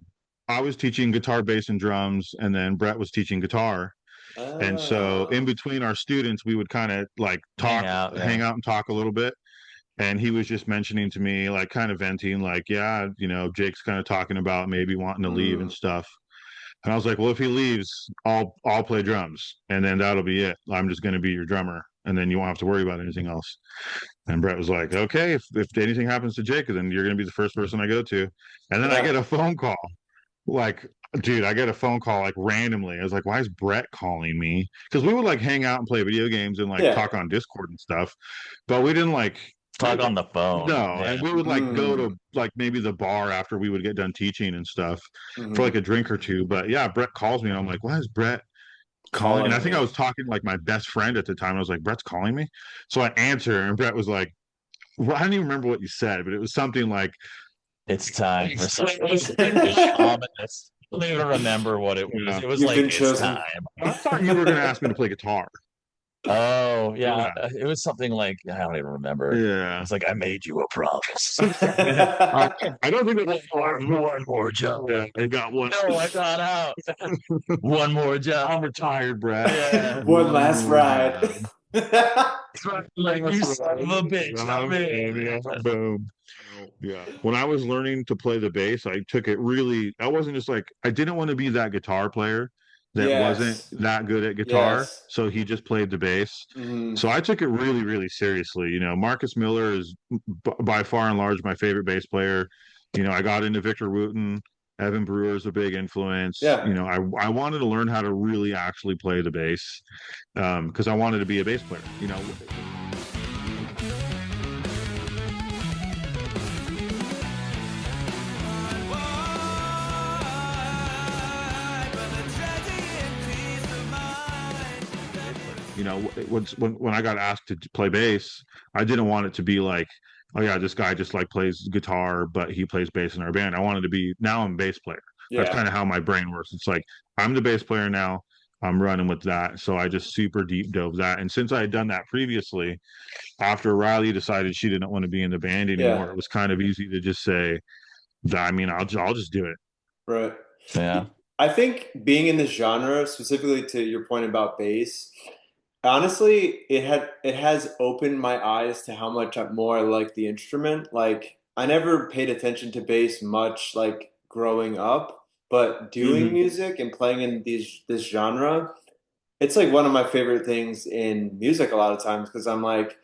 I was teaching guitar, bass, and drums, and then Bret was teaching guitar. And so in between our students, we would kind of like hang out and talk a little bit. And he was just mentioning to me, like kind of venting, like, Jake's kind of talking about maybe wanting to leave and stuff. And I was like, well, if he leaves, I'll play drums, and then that'll be it. I'm just going to be your drummer, and then you won't have to worry about anything else. And Bret was like, okay, if anything happens to Jake, then you're going to be the first person I go to. And then I get a phone call. Like, dude, I get a phone call like randomly. I was like, why is Bret calling me? Because we would like hang out and play video games and like talk on Discord and stuff, but we didn't like talk on the phone. No, and we would like go to like maybe the bar after we would get done teaching and stuff for like a drink or two. But yeah, Bret calls me and I'm like, why is Bret calling? And I think I was talking to like my best friend at the time. I was like, Bret's calling me. So I answer and Bret was like, well, I don't even remember what you said, but it was something like, it's time for something ominous. I don't even remember what it was. Yeah. It was like, it's time. I thought you were going to ask me to play guitar. Oh, yeah. It was something like, I don't even remember. Yeah. It's like, I made you a promise. I don't think it was one more job. Yeah, I got one. No, I got out. One more job. I'm retired, Brad. Yeah. One last ride. Like, you son of a bitch. Boom. Yeah. When I was learning to play the bass, I took it really, I wasn't just like, I didn't want to be that guitar player that wasn't that good at guitar. So he just played the bass. So I took it really, really seriously. You know, Marcus Miller is by far and large my favorite bass player. You know, I got into Victor Wooten. Evan Brewer is a big influence. You know, I wanted to learn how to really actually play the bass because I wanted to be a bass player, you know. You know, when I got asked to play bass, I didn't want it to be like, oh yeah, this guy just like plays guitar, but he plays bass in our band. I wanted to be, now I'm a bass player. That's kind of how my brain works. It's like, I'm the bass player now, I'm running with that. So I just super deep dove that. And since I had done that previously, after Riley decided she didn't want to be in the band anymore, it was kind of easy to just say, I mean, I'll just do it. Right. Yeah. I think being in this genre, specifically to your point about bass, honestly, it has opened my eyes to how much more I like the instrument. Like, I never paid attention to bass much, like growing up, but doing music and playing in this genre, it's like one of my favorite things in music a lot of times because I'm like,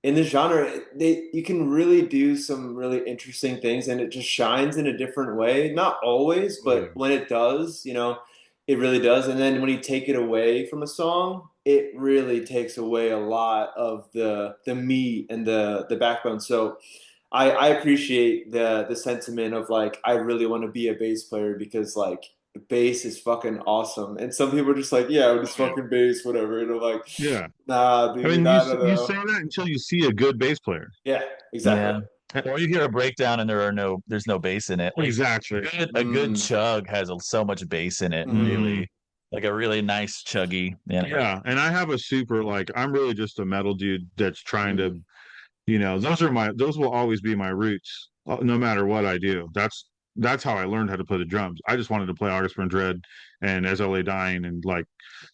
in this genre, you can really do some really interesting things, and it just shines in a different way. Not always, but when it does, you know, it really does. And then when you take it away from a song, it really takes away a lot of the meat and the backbone. So I appreciate the sentiment of like, I really want to be a bass player because like bass is fucking awesome. And some people are just like, yeah, it's fucking bass, whatever. And I'm like, nah, dude. I mean, you say that until you see a good bass player. Yeah, exactly. Yeah. Or you hear a breakdown and there's no bass in it. Like, exactly. A good chug has so much bass in it, really. Like a really nice chuggy. Yeah. And I have a super, like, I'm really just a metal dude that's trying to, you know, those will always be my roots, no matter what I do. That's how I learned how to play the drums. I just wanted to play August Burn Dread and As I Lay Dying and like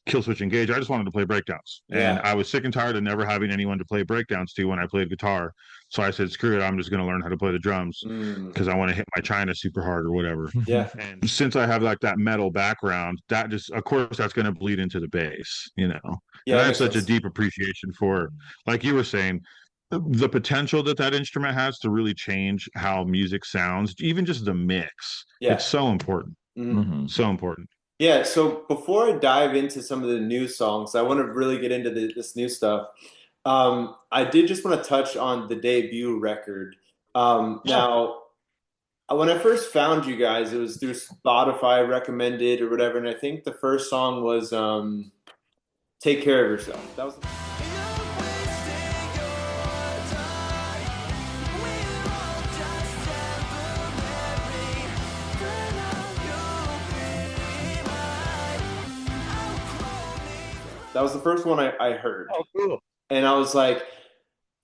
Killswitch Engage. I just wanted to play breakdowns. And I was sick and tired of never having anyone to play breakdowns to when I played guitar. So I said, screw it, I'm just going to learn how to play the drums because I want to hit my China super hard or whatever. And since I have like that metal background, that just, of course, that's going to bleed into the bass, you know. And I have such a deep appreciation for, like you were saying, the potential that instrument has to really change how music sounds, even just the mix. It's so important. So important. Yeah, so before I dive into some of the new songs, I want to really get into this new stuff. I did just want to touch on the debut record. Now, when I first found you guys, it was through Spotify recommended or whatever, and I think the first song was Take Care of Yourself. That was the first one I heard. Oh, cool. And I was like,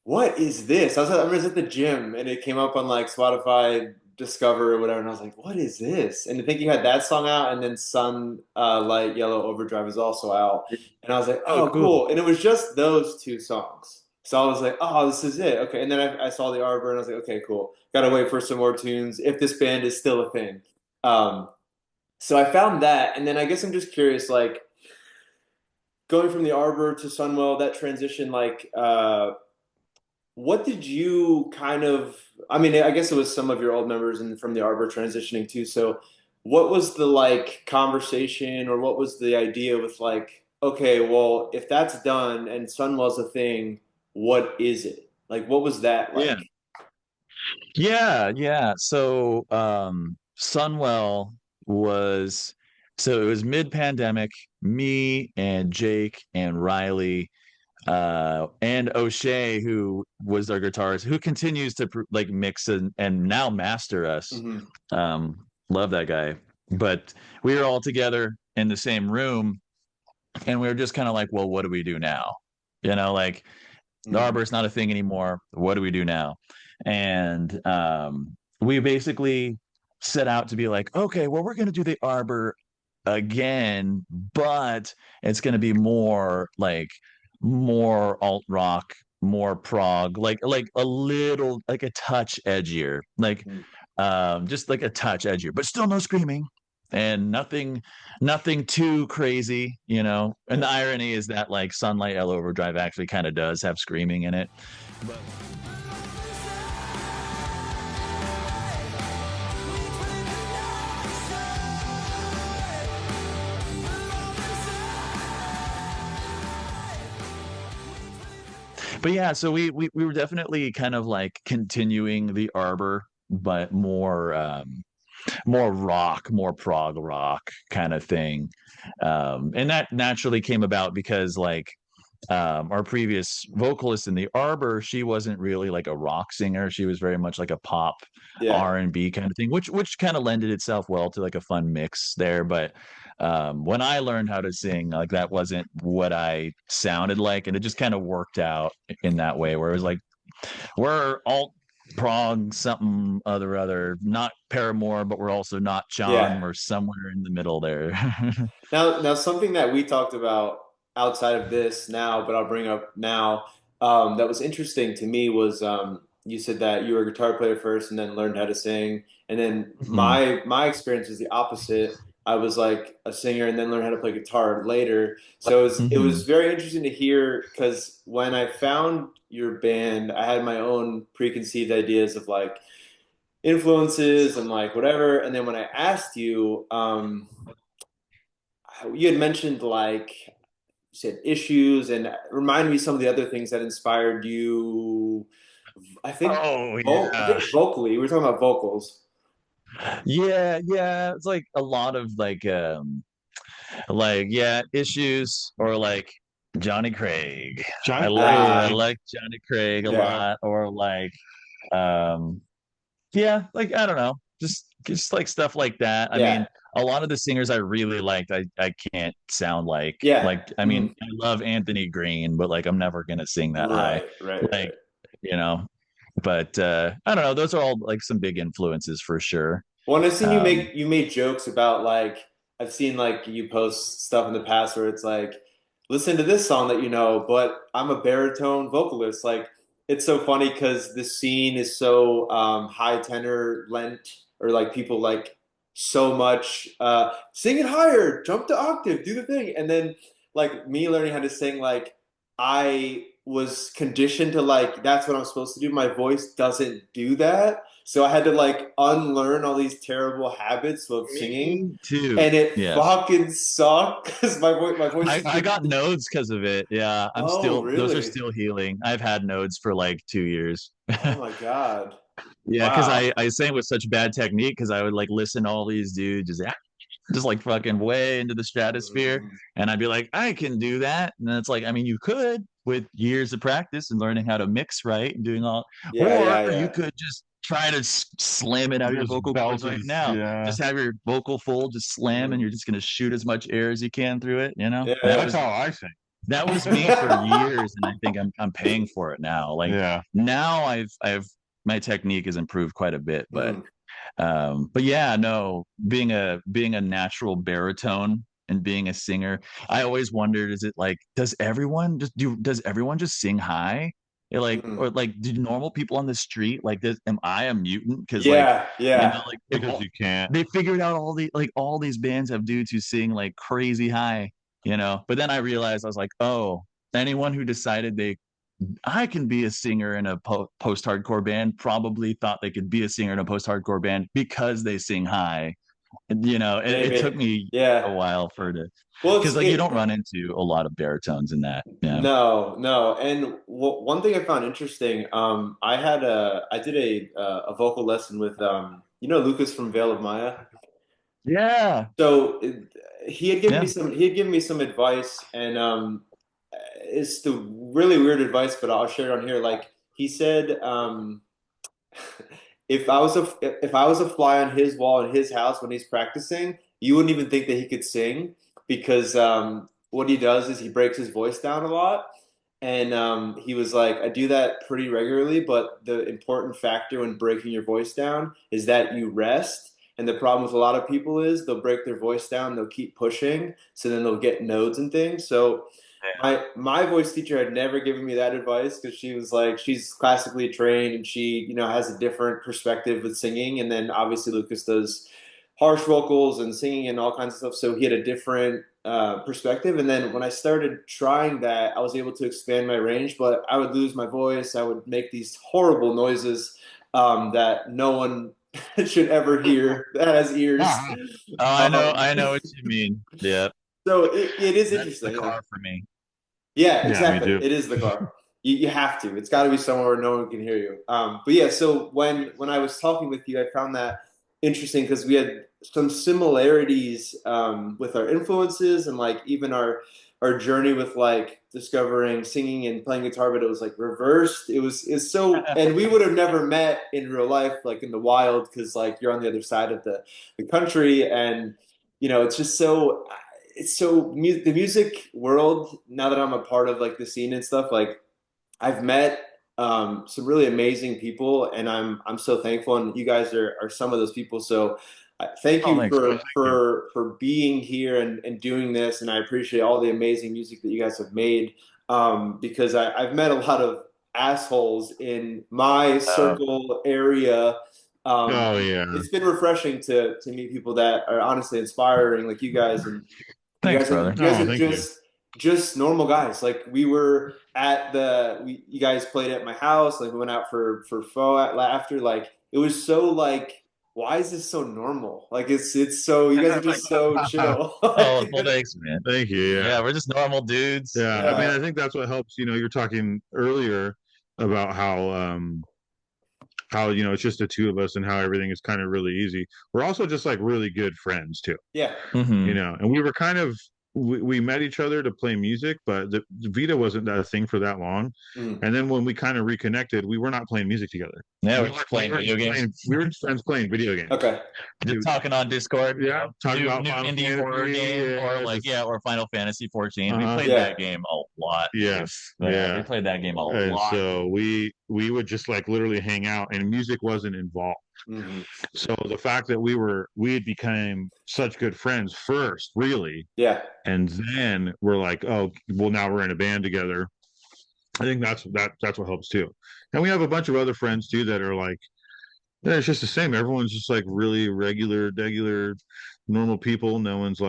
what is this? I was at the gym and it came up on like Spotify Discover or whatever. And I was like, what is this? And I think you had that song out and then Sunlight Yellow Overdrive is also out. And I was like, oh, cool. And it was just those two songs. So I was like, oh, this is it. Okay. And then I saw the Arbor and I was like, okay, cool. Got to wait for some more tunes if this band is still a thing. So I found that, and then I guess I'm just curious, like going from the Arbor to Sunwell, that transition, like what did you kind of, I mean, I guess it was some of your old members and from the Arbor transitioning too. So what was the like conversation or what was the idea with like, okay, well, if that's done and Sunwell's a thing, what is it? Like, what was that Yeah. like? Yeah. So Sunwell was so it was mid-pandemic, me and Jake and Riley and O'Shea, who was our guitarist, who continues to like mix and now master us. Mm-hmm. Love that guy. But we were all together in the same room, and we were just kind of like, well, what do we do now? Like the Mm-hmm. Arbor is not a thing anymore. What do we do now? And we basically set out to be like, okay, well, we're going to do the Arbor again, but it's going to be more alt rock, more prog, like a little, like a touch edgier, like just like a touch edgier, but still no screaming and nothing too crazy. And the Yeah. irony is that like Sunlight L Overdrive actually kind of does have screaming in it, but yeah, so we were definitely kind of like continuing the Arbor, but more rock, more prog rock kind of thing. And that naturally came about because like our previous vocalist in the Arbor, she wasn't really like a rock singer. She was very much like a pop Yeah. R&B kind of thing, which kind of lended itself well to like a fun mix there. But when I learned how to sing, like that wasn't what I sounded like, and it just kind of worked out in that way, where it was like we're alt prog something other, not Paramore, but we're also not Yeah. John. We're somewhere in the middle there. Now something that we talked about outside of this now, but I'll bring up now, that was interesting to me was you said that you were a guitar player first and then learned how to sing. And then Mhm. my experience was the opposite. I was like a singer and then learned how to play guitar later. So it was Mhm. very interesting to hear because when I found your band, I had my own preconceived ideas of like influences and like whatever. And then when I asked you, you had mentioned like you said issues and remind me some of the other things that inspired you. I think Oh yeah. vocally. We were talking about vocals. Yeah. It's like a lot of like yeah, issues or like Johnny Craig. Johnny I Ah, Craig. like Johnny Craig a yeah, lot, or like um yeah, like I don't know, just like stuff like that. I yeah, mean, a lot of the singers I really liked, I can't sound like. yeah. Like, I mean, Mhm. I love Anthony Green, but like I'm never gonna sing that high. Right. Like, you know, but I don't know, those are all like some big influences for sure. Well, and I've seen Um, you made jokes about like I've seen like you post stuff in the past where it's like listen to this song that you know, but I'm a baritone vocalist. Like it's so funny because the scene is so high tenor lent or like people like so much sing it higher, jump to octave, do the thing, and then like me learning how to sing like I was conditioned to like that's what I'm supposed to do. My voice doesn't do that. So I had to like unlearn all these terrible habits of singing, me too. and it Yeah. fucking sucked because my voice I, just I got didn't. nodes because of it. Yeah. Oh, Those are really? still healing. I've had nodes for like 2 years. Oh my God! Yeah, because Wow. I sang with such bad technique because I would like listen to all these dudes just like fucking way into the stratosphere, Mhm. and I'd be like, I can do that. And then it's like, I mean, you could with years of practice and learning how to mix right and doing all, or you Yeah. could just try to slam it out of your Just vocal cords right belches. now. Yeah. Just have your vocal full, just slam, and Mhm. you're just gonna shoot as much air as you can through it. That Yeah. That's was how I sing. that was me for years, and I think I'm paying for it now. Like Yeah. now I've my technique has improved quite a bit, Mhm. but yeah, no, being a natural baritone and being a singer, I always wondered, is it like does everyone just sing high? Like, Mm. or like, do normal people on the street like this? Am I a mutant? Because Yeah, yeah. like because you can't. they figured out all these bands have dudes who sing like crazy high, But then I realized I was like, oh, anyone who decided I can be a singer in a post-hardcore band probably thought they could be a singer in a post-hardcore band because they sing high. And, it Maybe. took me a Yeah. while for it to, Well, because like you don't run into a lot of baritones in that. Yeah. no, no. And one thing I found interesting, I did a vocal lesson with Lucas from Veil of Maya. Yeah. So he had given Yeah. me some advice, and it's the really weird advice, but I'll share it on here. Like he said, if I was a fly on his wall in his house when he's practicing, you wouldn't even think that he could sing because what he does is he breaks his voice down a lot. And he was like, I do that pretty regularly, but the important factor when breaking your voice down is that you rest. And the problem with a lot of people is they'll break their voice down, they'll keep pushing, so then they'll get nodes and things. So my voice teacher had never given me that advice because she was like, she's classically trained and she, has a different perspective with singing. And then obviously Lucas does harsh vocals and singing and all kinds of stuff. So he had a different perspective. And then when I started trying that, I was able to expand my range, but I would lose my voice. I would make these horrible noises that no one should ever hear that has ears. Oh, I know what you mean. Yeah. So it is That's interesting. the car for me. Yeah, Yeah, exactly. me too. It is the car. You have to. It's got to be somewhere where no one can hear you. But yeah, so when I was talking with you, I found that interesting because we had some similarities with our influences and like even our journey with like discovering singing and playing guitar, but it was like reversed. It's so, and we would have never met in real life, like in the wild, because like you're on the other side of the country, and it's just so the music world, now that I'm a part of like the scene and stuff, like I've met some really amazing people, and I'm so thankful, and you guys are some of those people. So thank Oh, you thanks. for being here and doing this, and I appreciate all the amazing music that you guys have made, because I've met a lot of assholes in my circle area. Oh yeah. It's been refreshing to meet people that are honestly inspiring, like you guys, and Thanks, brother. you guys Oh, are thank you. just normal guys. Like we were at you guys played at my house. Like we went out for pho after. Like it was so like, why is this so normal? Like it's so, you guys are just so chill. Oh, well, thanks, man. Thank you. Yeah. Yeah, we're just normal dudes. Yeah. I mean, Yeah. I think that's what helps. You're talking earlier about how it's just the two of us and how everything is kind of really easy. We're also just like really good friends too. Yeah. Mhm. And we were kind of we met each other to play music, but the Vita wasn't that a thing for that long. Mm. And then when we kind of reconnected, we were not playing music together. Yeah, we we're just playing video games. We were just friends playing video games. Okay. Just talking on Discord. Yeah, talking new about Final indie Fantasy, horror game, yeah, or like just- or Final Fantasy 14. We Uh-huh. played Yeah. that game a lot. Yes, Yeah, yeah. we played that game a And lot. so we would just like literally hang out, and music wasn't involved. Mhm. So the fact that we had become such good friends first, really, Yeah. and then we're like, oh, well, now we're in a band together. I think that's what helps too. And we have a bunch of other friends too that are like, yeah, it's just the same. Everyone's just like really regular, normal people. No one's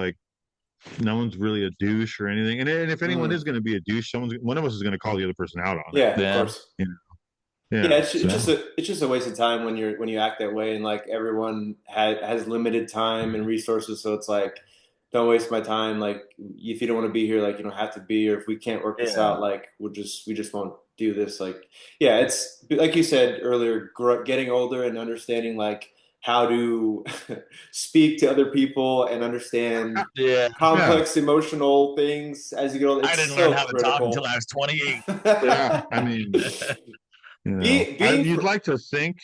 really a douche or anything. And if anyone is going to be a douche, one of us is going to call the other person out on it. Yeah. Of Yeah. course. Yeah. Yeah, it's just a waste of time when you act that way, and like everyone has limited time and resources, so it's like, don't waste my time. Like if you don't want to be here, like you don't have to be, or if we can't work this out, like we just won't do this. Like yeah, it's like you said earlier, getting older and understanding like how to speak to other people and understand Yeah. complex emotional things as you get older. I It's didn't so learn how to talk critical. until I was 28. Yeah, I mean, you'd like to think.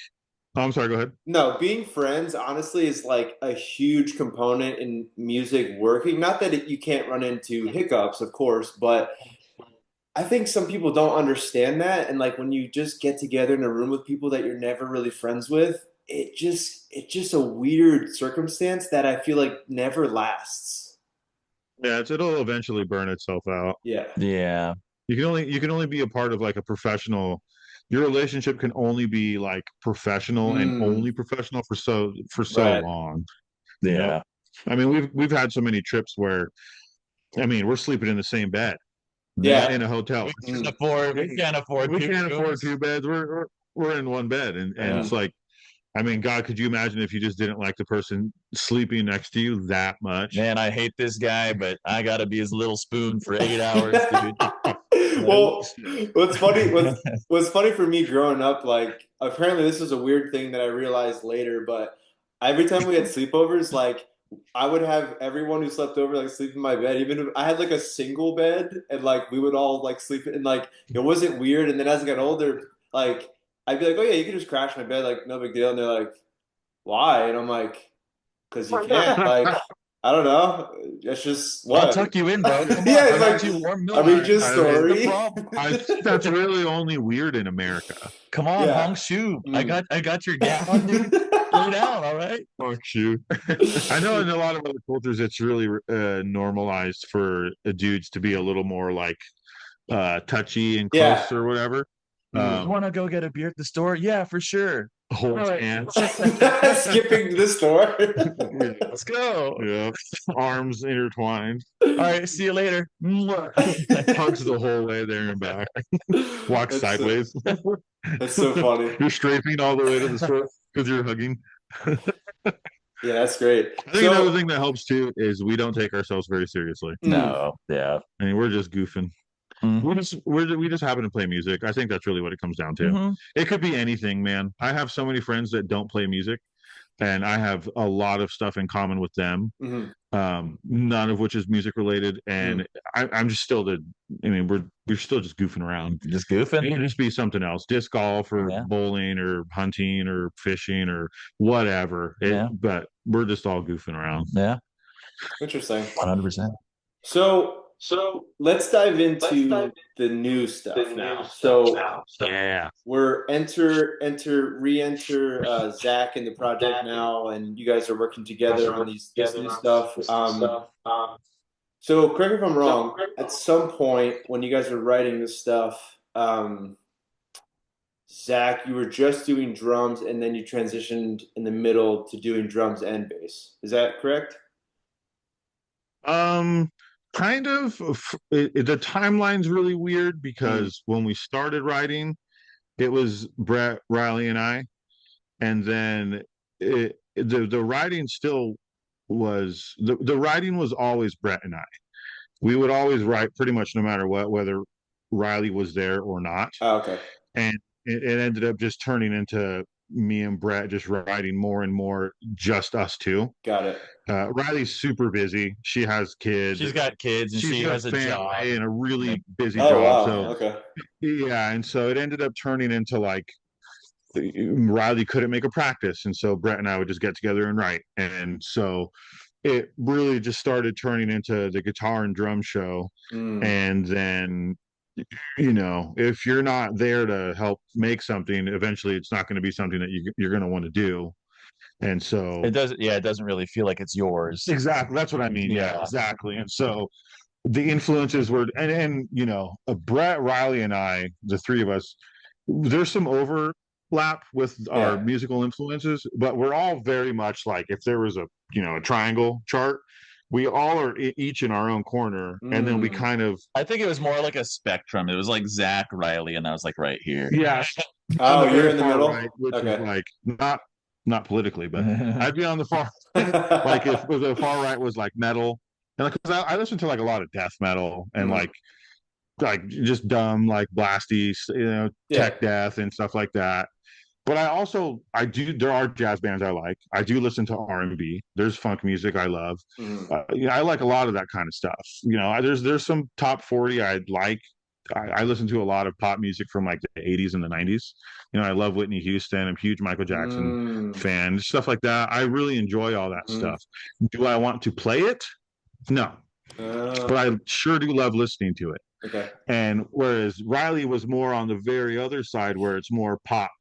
Oh, I'm sorry. Go ahead. No, being friends honestly is like a huge component in music working. Not that you can't run into hiccups, of course, but I think some people don't understand that. And like when you just get together in a room with people that you're never really friends with, it's just a weird circumstance that I feel like never lasts. Yeah, it'll eventually burn itself out. Yeah. Yeah. you can only be a part of like a professional. Your relationship can only be like professional and Mm, only professional for so right. long. Yeah. I mean, we've had so many trips where, I mean, we're sleeping in the same bed Yeah. in a hotel. Mm. We can't afford We two can't afford rooms. two beds. We're in one bed, and Yeah. it's like, I mean, God, could you imagine if you just didn't like the person sleeping next to you that much? Man, I hate this guy, but I gotta be his little spoon for 8 hours, dude. Well, what's funny for me growing up, like apparently this is a weird thing that I realized later, but every time we had sleepovers, like I would have everyone who slept over like sleep in my bed, even if I had like a single bed, and like we would all like sleep, and like it wasn't weird. And then as I got older, like I'd be like, oh yeah, you can just crash my bed, like no big deal. And they're like, why? And I'm like, because you can't. Like I don't know. It's just I'll what. tuck you in, bro. Come on, Yeah, I it's got like you warm I milk. mean, just I mean, The story. problem. I think that's really only weird in America. Come on, Yeah. Hong Shu. Mm. I got your gown, dude. Lay down, all right? Oh shoot! I know in a lot of other cultures it's really normalized for dudes to be a little more like touchy and Yeah. close or whatever. Mm. You want to go get a beer at the store? Yeah, for sure. Hold All right. hands. Skipping the store. Let's go. Yeah, arms intertwined. All right, see you later. Hugs the whole way there and back. Walk That's sideways. that's so funny. You're strafing all the way to the store because you're hugging. Yeah, that's great. I think another thing that helps too is we don't take ourselves very seriously. No, yeah. I mean, we're just goofing. We just happen to play music. I think that's really what it comes down to. Mm-hmm. It could be anything, man. I have so many friends that don't play music, and I have a lot of stuff in common with them. Mhm. None of which is music related, and I'm just still I mean, we're still just goofing around. Just It goofing. can just be something else, disc golf or Yeah. bowling or hunting or fishing or whatever. Yeah. But we're just all goofing around. Yeah, Interesting. 100%. So let's dive into the new stuff now. So Yeah. we're re-enter Zach in the project now, and you guys are working together on this new stuff. So correct me if I'm wrong. At some point when you guys were writing this stuff, Zach, you were just doing drums, and then you transitioned in the middle to doing drums and bass. Is that correct? Kind of. The timeline's really weird because when we started writing, it was Bret, Riley, and I, and then the writing still was the writing was always Bret and I. We would always write pretty much no matter what, whether Riley was there or not. Oh, okay. And it ended up just turning into me and Bret just writing more and more, just us two. Got it. Riley's super busy. She has kids. She's got kids and she has a job and a really busy Oh, job. wow. So Okay. yeah, and so it ended up turning into like Riley couldn't make a practice, and so Bret and I would just get together and write. And so it really just started turning into the guitar and drum show. And then, if you're not there to help make something, eventually it's not going to be something that you're going to want to do. And so It doesn't really feel like it's yours. exactly, that's what I mean. Yeah, exactly. And so the influences were, and Bret, Riley, and I, the three of us, there's some overlap with our musical influences, but we're all very much like, if there was a triangle chart, we all are each in our own corner, and then we kind of. I think it was more like a spectrum. It was like Zach, Riley, and I was like right here. Yeah. Oh, you're in the middle. Right, which Okay. is like not politically, but I'd be on the far. Like if the far right was like metal, and like I listen to like a lot of death metal and like just dumb like blasty, tech death and stuff like that. But there are jazz bands I like. I do listen to R&B. There's funk music I love. I like a lot of that kind of stuff. There's some top 40 I like. I listen to a lot of pop music from like the 80s and the 90s. I love Whitney Houston. I'm a huge Michael Jackson fan. Stuff like that. I really enjoy all that stuff. Do I want to play it? No. But I sure do love listening to it. Okay. And whereas Riley was more on the very other side, where it's more pop,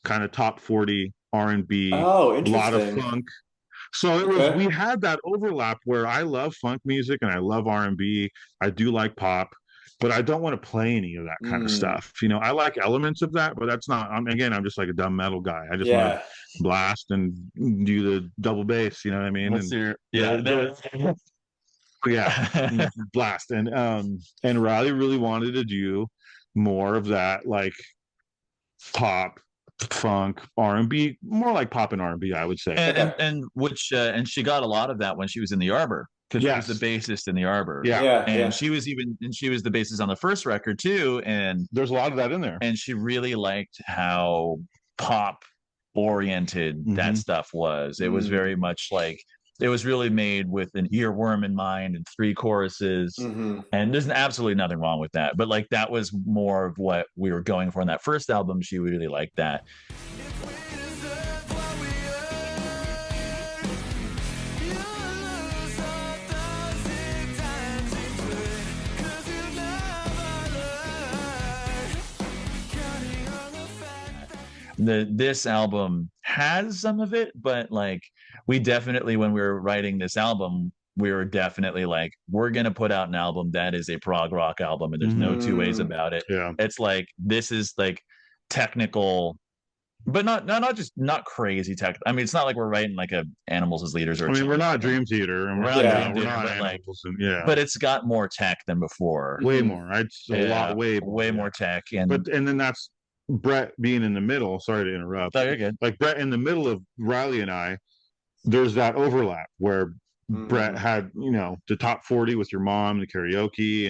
kind of top 40 R&B, Oh, a interesting. lot of funk. So we had that overlap where I love funk music and I love R&B. I do like pop, but I don't want to play any of that kind of stuff. You know, I like elements of that, but that's not. I'm just like a dumb metal guy. I just want to blast and do the double bass. You know what I mean? What's and yeah. blast. And Riley really wanted to do more of that, like pop, funk, R&B, more like pop and R&B, I would say. And which and she got a lot of that when she was in the Arbor, because she was the bassist in the Arbor. She was the bassist on the first record too, and there's a lot of that in there. And she really liked how pop oriented that stuff was. It was very much like, it was really made with an earworm in mind and 3 choruses. And there's absolutely nothing wrong with that. But like, that was more of what we were going for in that first album. She really liked that. This album has some of it, but like, we definitely, when we were writing this album, we were definitely like, we're gonna put out an album that is a prog rock album, and there's no two ways about it. It's like, this is like technical, but not crazy tech. I mean, it's not like we're writing like a Animals as Leaders, or I mean, we're not Dream Theater, and we're not Animals, but it's got more tech than before. Way more. It's a lot, way more tech. And then that's Bret being in the middle. Sorry to interrupt. Oh, you're good. Like Bret in the middle of Riley and I, there's that overlap where Bret had, you know, the top 40 with your mom, the karaoke,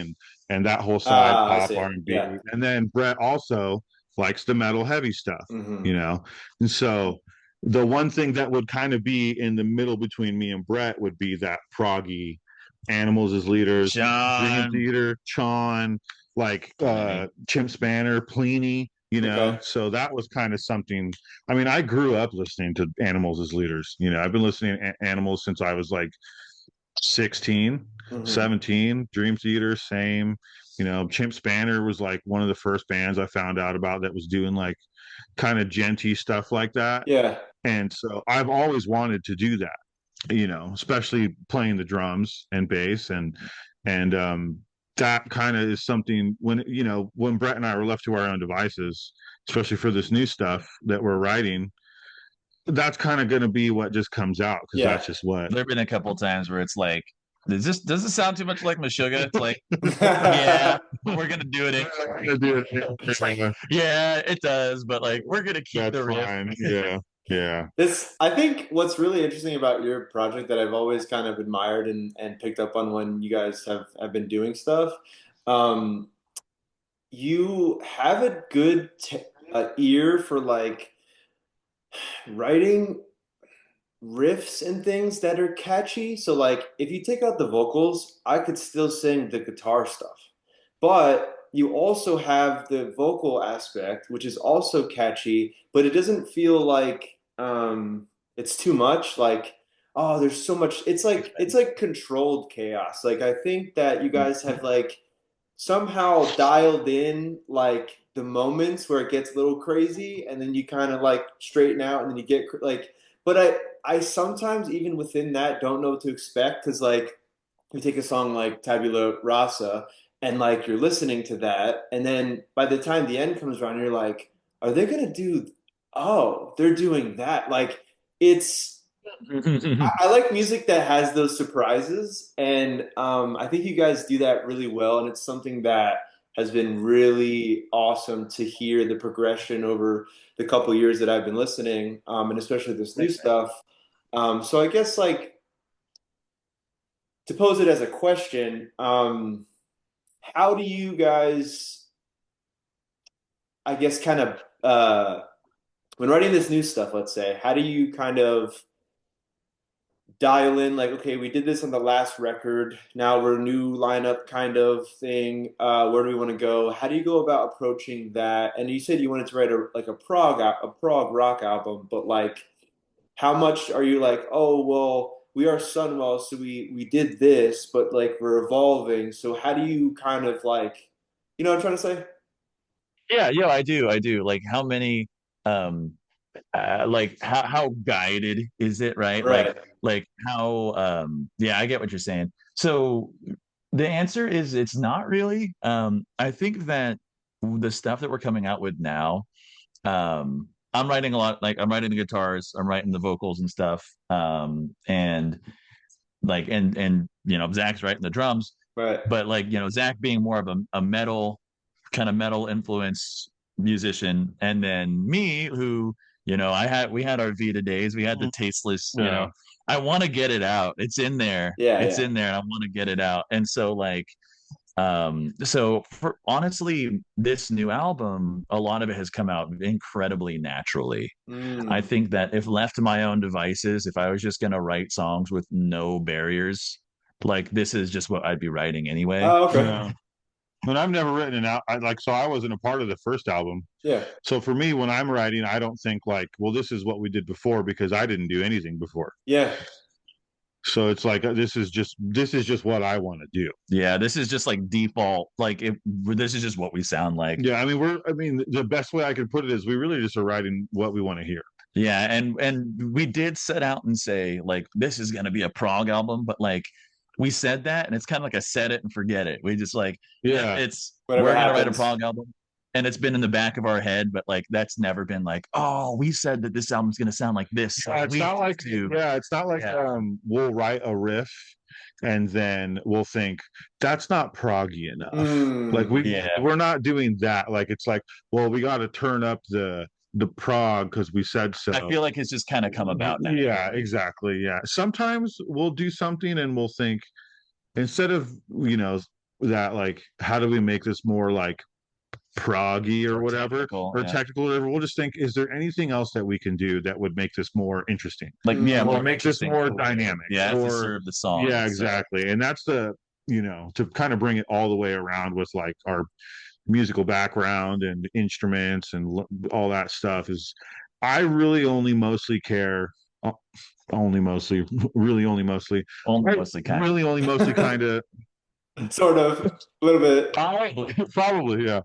and that whole side, pop, R&B. And then Bret also likes the metal heavy stuff, you know. And so the one thing that would kind of be in the middle between me and Bret would be that proggy Animals as Leaders, Dream Theater, Chon, like Chimp Spanner, Pliny. You know, so that was kind of something. I mean, I grew up listening to Animals as Leaders. You know, I've been listening to Animals since I was like 16, 17. Dream Theater, same. You know, Chimp Spanner was like one of the first bands I found out about that was doing like kind of genty stuff like that. And so I've always wanted to do that, you know, especially playing the drums and bass and that kind of is something when, you know, when Bret and I were left to our own devices, especially for this new stuff that we're writing, that's kind of going to be what just comes out, because that's just what. There've been a couple of times where it's like, does it sound too much like Meshuggah? It's like, yeah, we're gonna do it. Yeah, it does, but like, we're gonna keep the riff. Yeah. I think what's really interesting about your project that I've always kind of admired and picked up on when you guys have been doing stuff, you have a good ear for like writing riffs and things that are catchy. So like, if you take out the vocals, I could still sing the guitar stuff, but you also have the vocal aspect, which is also catchy, but it doesn't feel like it's too much. Like, oh, there's so much. It's like controlled chaos. Like, I think that you guys have like somehow dialed in like the moments where it gets a little crazy, and then you kind of like straighten out, and then you get like. But I sometimes even within that don't know what to expect, because like you take a song like Tabula Rasa, and like you're listening to that, and then by the time the end comes around, you're like, are they gonna do? Oh, they're doing that. Like, it's. I like music that has those surprises, and I think you guys do that really well, and it's something that has been really awesome to hear the progression over the couple years that I've been listening, and especially this new stuff. So I guess like to pose it as a question, how do you guys, I guess, kind of when writing this new stuff, let's say, how do you kind of dial in like, okay, we did this on the last record, now we're a new lineup kind of thing, where do we want to go? How do you go about approaching that? And you said you wanted to write a prog rock album, but like, how much are you like, oh well, we are Sunwell, so we did this, but like we're evolving, so how do you kind of like, you know what I'm trying to say? Yeah, I do. Like, how many like how guided is it, right? Like how I get what you're saying. So The answer is it's not really. I think that the stuff that we're coming out with now, I'm writing a lot, like I'm writing the guitars, I'm writing the vocals and stuff. And like and Zach's writing the drums, Right. but like, Zach being more of a metal kind of metal influence musician, and then me who, we had our Vita days, we had the tasteless, Yeah. I want to get it out. It's in there. Yeah, It's yeah. in there and I want to get it out. And so like so for honestly, this new album, a lot of it has come out incredibly naturally. I think that if left to my own devices, if I was just going to write songs with no barriers, like this is just what I'd be writing anyway. Oh, okay. Yeah. And I've never written an out so I wasn't a part of the first album. Yeah. So for me, when I'm writing, I don't think like, well, this is what we did before, because I didn't do anything before. Yeah. So it's like this is just what I want to do. Yeah, this is just like default. Like this is just what we sound like. Yeah, I mean, the best way I could put it is we really just are writing what we want to hear. Yeah, and we did set out and say like this is going to be a prog album, but like we said that and it's kind of like a set it and forget it. We just like it's Whatever we're going to write a happens. prog album. And it's been in the back of our head, but like that's never been like, oh, we said that this album's gonna sound like this. Yeah, it's not like we'll write a riff and then we'll think that's not proggy enough. Like we're not doing that. Like it's like, well, we got to turn up the prog because we said so. I feel like it's just kind of come about now. Yeah, exactly. Yeah, sometimes we'll do something and we'll think, instead of that, like, how do we make this more like proggy or whatever technical, technical, whatever, we'll just think, is there anything else that we can do that would make this more interesting, like or make this more dynamic, to serve the song? Yeah, exactly. And that's the to kind of bring it all the way around with like our musical background and instruments and all that stuff. Is I really only mostly care only mostly really only mostly kind of sort of a little bit. Probably, yeah.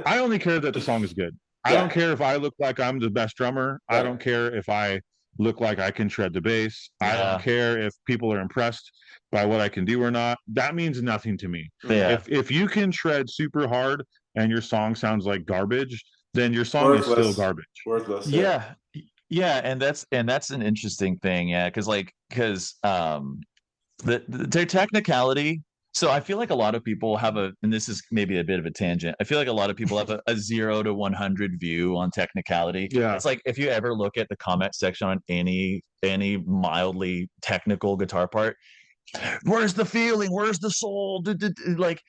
I only care that the song is good. I don't care if I look like I'm the best drummer. I don't care if I look like I can shred the bass. I don't care if people are impressed by what I can do or not. That means nothing to me. If you can shred super hard and your song sounds like garbage, then your song is still garbage. Worthless. Yeah, and that's an interesting thing. Yeah, because the technicality. So I feel like a lot of people have and this is maybe a bit of a tangent. I feel like a lot of people have a 0 to 100 view on technicality. Yeah. It's like if you ever look at the comment section on any mildly technical guitar part, where's the feeling? Where's the soul? Like,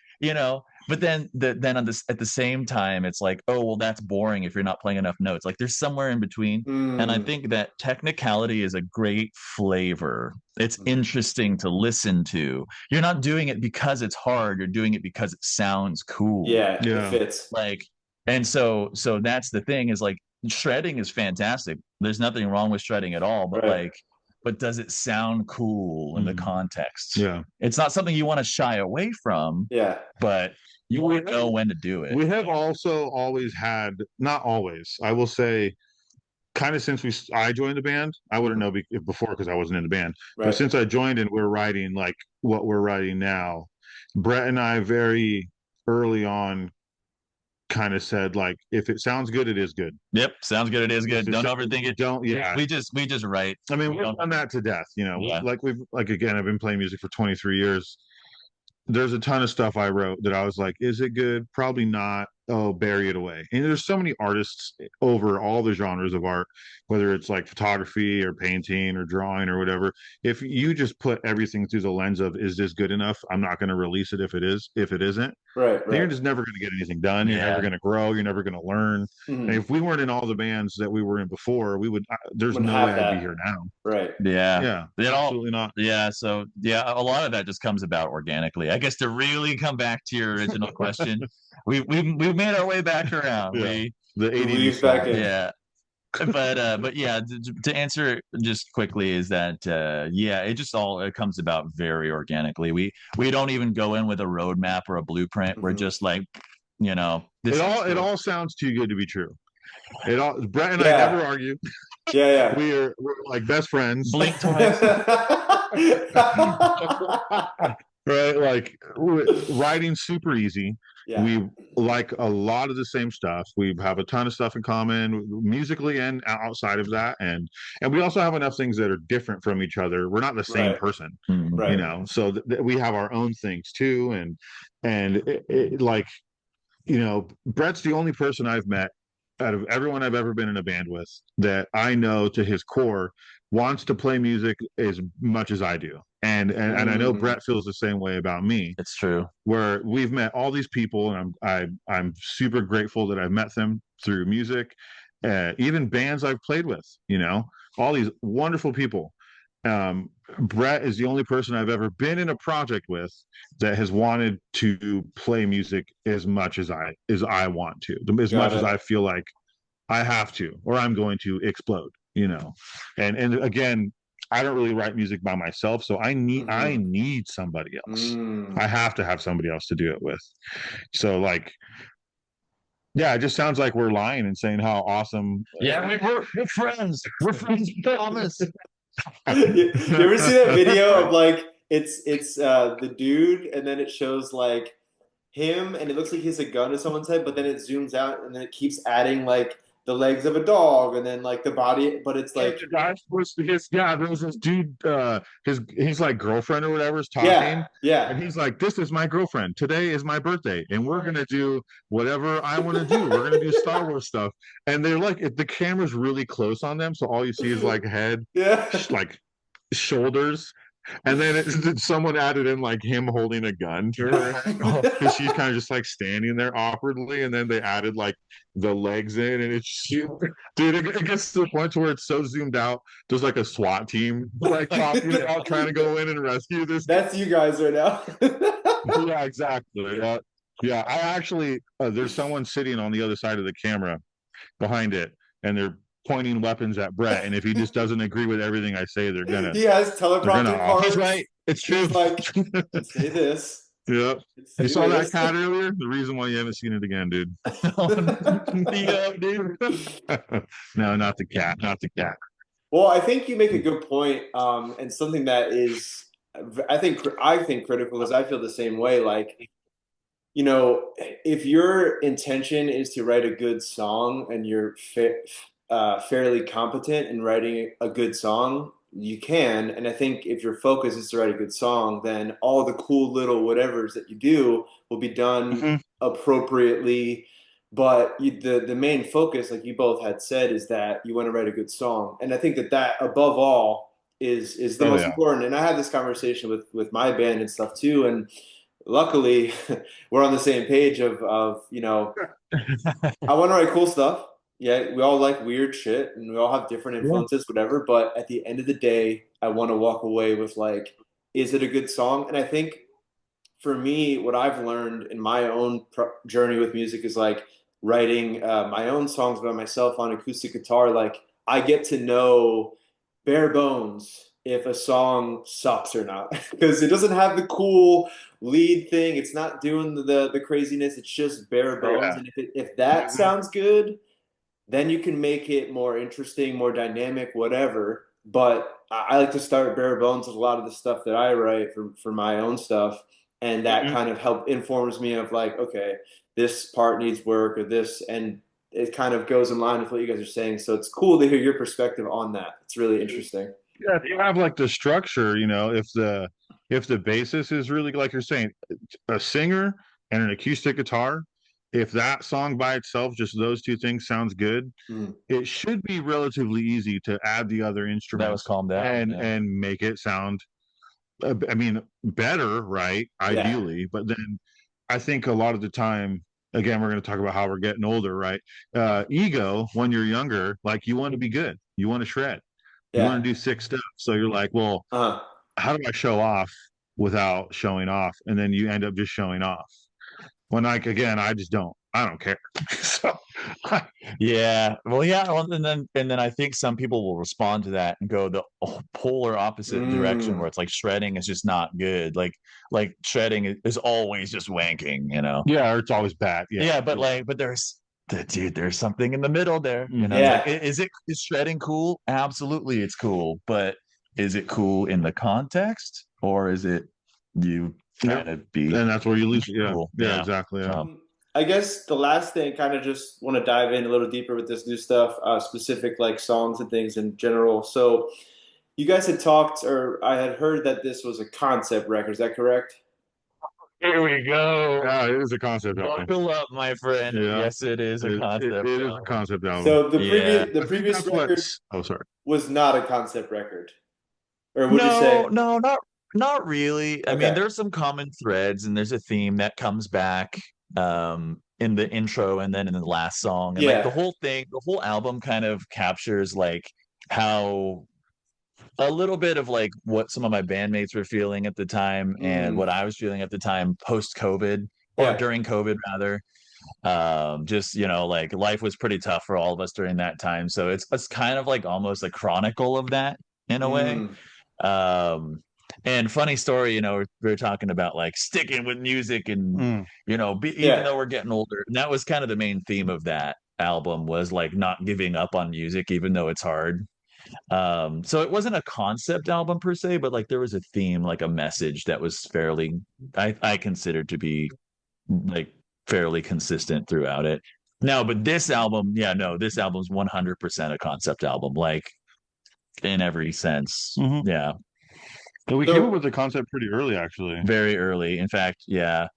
but then at the same time, it's like, oh, well, that's boring if you're not playing enough notes. Like there's somewhere in between. And I think that technicality is a great flavor. It's interesting to listen to. You're not doing it because it's hard. You're doing it because it sounds cool. Yeah. It fits. Like, and so that's the thing, is like shredding is fantastic. There's nothing wrong with shredding at all, but but does it sound cool in the context? Yeah. It's not something you want to shy away from. Yeah. But you want to know when to do it. We have also always had, not always, I will say, kind of since I joined the band. I wouldn't know before because I wasn't in the band. Right. But since I joined and we're writing like what we're writing now, Bret and I very early on kind of said, like, if it sounds good, it is good. Yep, sounds good, it is good. Don't overthink it. Don't. Yeah. We just write. I mean, we've done that to death. Like again, I've been playing music for 23 years. There's a ton of stuff I wrote that I was like, is it good? Probably not. Oh, bury it away. And there's so many artists over all the genres of art, whether it's like photography or painting or drawing or whatever. If you just put everything through the lens of, is this good enough? I'm not going to release it if it isn't. Right. Then you're just never going to get anything done. You're never going to grow. You're never going to learn. And if we weren't in all the bands that we were in before, we would. There's no way I'd be here now. Right. Yeah. Absolutely not. Yeah. So a lot of that just comes about organically. I guess to really come back to your original question, we've made our way back around. Yeah. The 80s back in. Yeah. But yeah, to answer just quickly is that it comes about very organically. We don't even go in with a roadmap or a blueprint. We're just like, it all sounds too good to be true. Bret and I never argue. Yeah. We're like best friends. Blink twice. right? Like writing's super easy. Yeah. We like a lot of the same stuff. We have a ton of stuff in common musically and outside of that, and we also have enough things that are different from each other. We're not the same Right. person, Right. you know. So we have our own things too, and like, you know, Brett's the only person I've met out of everyone I've ever been in a band with that I know to his core wants to play music as much as I do. And I know Brett feels the same way about me. It's true. Where we've met all these people, and I'm super grateful that I've met them through music, even bands I've played with, you know, all these wonderful people. Brett is the only person I've ever been in a project with that has wanted to play music as much as I want to, as much as I feel like I have to, or I'm going to explode, you know. And again, I don't really write music by myself, so I need somebody else. I have to have somebody else to do it with. So like, yeah, it just sounds like we're lying and saying how awesome. Yeah, we're friends. We're friends, promise. You ever see that video of like it's the dude, and then it shows like him, and it looks like he has a gun to someone's head, but then it zooms out, and then it keeps adding like the legs of a dog, and then like the body, but it's like there was this dude, his like girlfriend or whatever is talking, and he's like, "This is my girlfriend. Today is my birthday, and we're gonna do whatever I want to do. We're gonna do Star Wars stuff." And they're like, the camera's really close on them, so all you see is like head, like shoulders. And then someone added in like him holding a gun to her because she's kind of just like standing there awkwardly, and then they added like the legs in, and it's dude, it gets to the point where it's so zoomed out. There's like a SWAT team like all trying to go in and rescue this. That's you guys right now. Yeah, exactly. Yeah, I actually there's someone sitting on the other side of the camera behind it, and they're pointing weapons at Brett, and if he just doesn't agree with everything I say, they're gonna. He has teleprompter cards. He's right. It's true. He's like, say this. Yeah. You saw that cat earlier? The reason why you haven't seen it again, dude. Yeah, dude. No, not the cat. Not the cat. Well, I think you make a good point, and something that is, I think critical, because I feel the same way. Like, you know, if your intention is to write a good song and you're fairly competent in writing a good song, you can. And I think if your focus is to write a good song, then all the cool little whatevers that you do will be done appropriately. But the main focus, like you both had said, is that you want to write a good song. And I think that above all is the most important. And I had this conversation with my band and stuff too. And luckily we're on the same page of you know, I want to write cool stuff. Yeah, we all like weird shit, and we all have different influences, whatever. But at the end of the day, I want to walk away with like, is it a good song? And I think for me, what I've learned in my own journey with music is like writing my own songs by myself on acoustic guitar. Like, I get to know bare bones if a song sucks or not, because it doesn't have the cool lead thing. It's not doing the craziness. It's just bare bones. And if that sounds good, then you can make it more interesting, more dynamic, whatever. But I like to start bare bones with a lot of the stuff that I write for my own stuff. And that kind of informs me of like, okay, this part needs work, or this, and it kind of goes in line with what you guys are saying. So it's cool to hear your perspective on that. It's really interesting. Yeah, if you have like the structure, you know, if the basis is really, like you're saying, a singer and an acoustic guitar, if that song by itself, just those two things, sounds good, it should be relatively easy to add the other instruments. That was calmed down, and make it sound, I mean, better, right? Ideally, but then I think a lot of the time, again, we're going to talk about how we're getting older, right? Ego, when you're younger, like, you want to be good, you want to shred, you want to do sick stuff. So you're like, well, how do I show off without showing off? And then you end up just showing off. When, like, again, I don't care. So and then I think some people will respond to that and go the polar opposite direction, where it's like shredding is just not good. Like shredding is always just wanking, you know. Yeah, or it's always bad. But there's something in the middle there, you know. Like, is shredding cool? Absolutely, it's cool. But is it cool in the context, or is it you kind of beat. And that's where you lose. Yeah, Cool. yeah, exactly. Yeah. I guess the last thing, kind of just want to dive in a little deeper with this new stuff, specific like songs and things in general. So you guys had talked, or I had heard that this was a concept record. Is that correct? Here we go. Yeah, it is a concept album. Buckle up, my friend. Yeah. Yes, it is a concept. It is a concept album. So the Yeah. previous record Oh, sorry. was not a concept record, or would you No, say? no, not really. I Okay. mean, there's some common threads, and there's a theme that comes back in the intro and then in the last song. And Yeah. like the whole album kind of captures like how a little bit of like what some of my bandmates were feeling at the time and what I was feeling at the time post COVID or Yeah. during COVID rather. Just like life was pretty tough for all of us during that time. So it's kind of like almost a chronicle of that in a way. And funny story, we were talking about like sticking with music and even though we're getting older, and that was kind of the main theme of that album was like not giving up on music even though it's hard. So it wasn't a concept album per se, but like there was a theme, like a message that was fairly I considered to be like fairly consistent throughout it. No, but this album, this album's 100% a concept album, like in every sense. Yeah. So we came up with the concept pretty early, actually. Very early. In fact, yeah.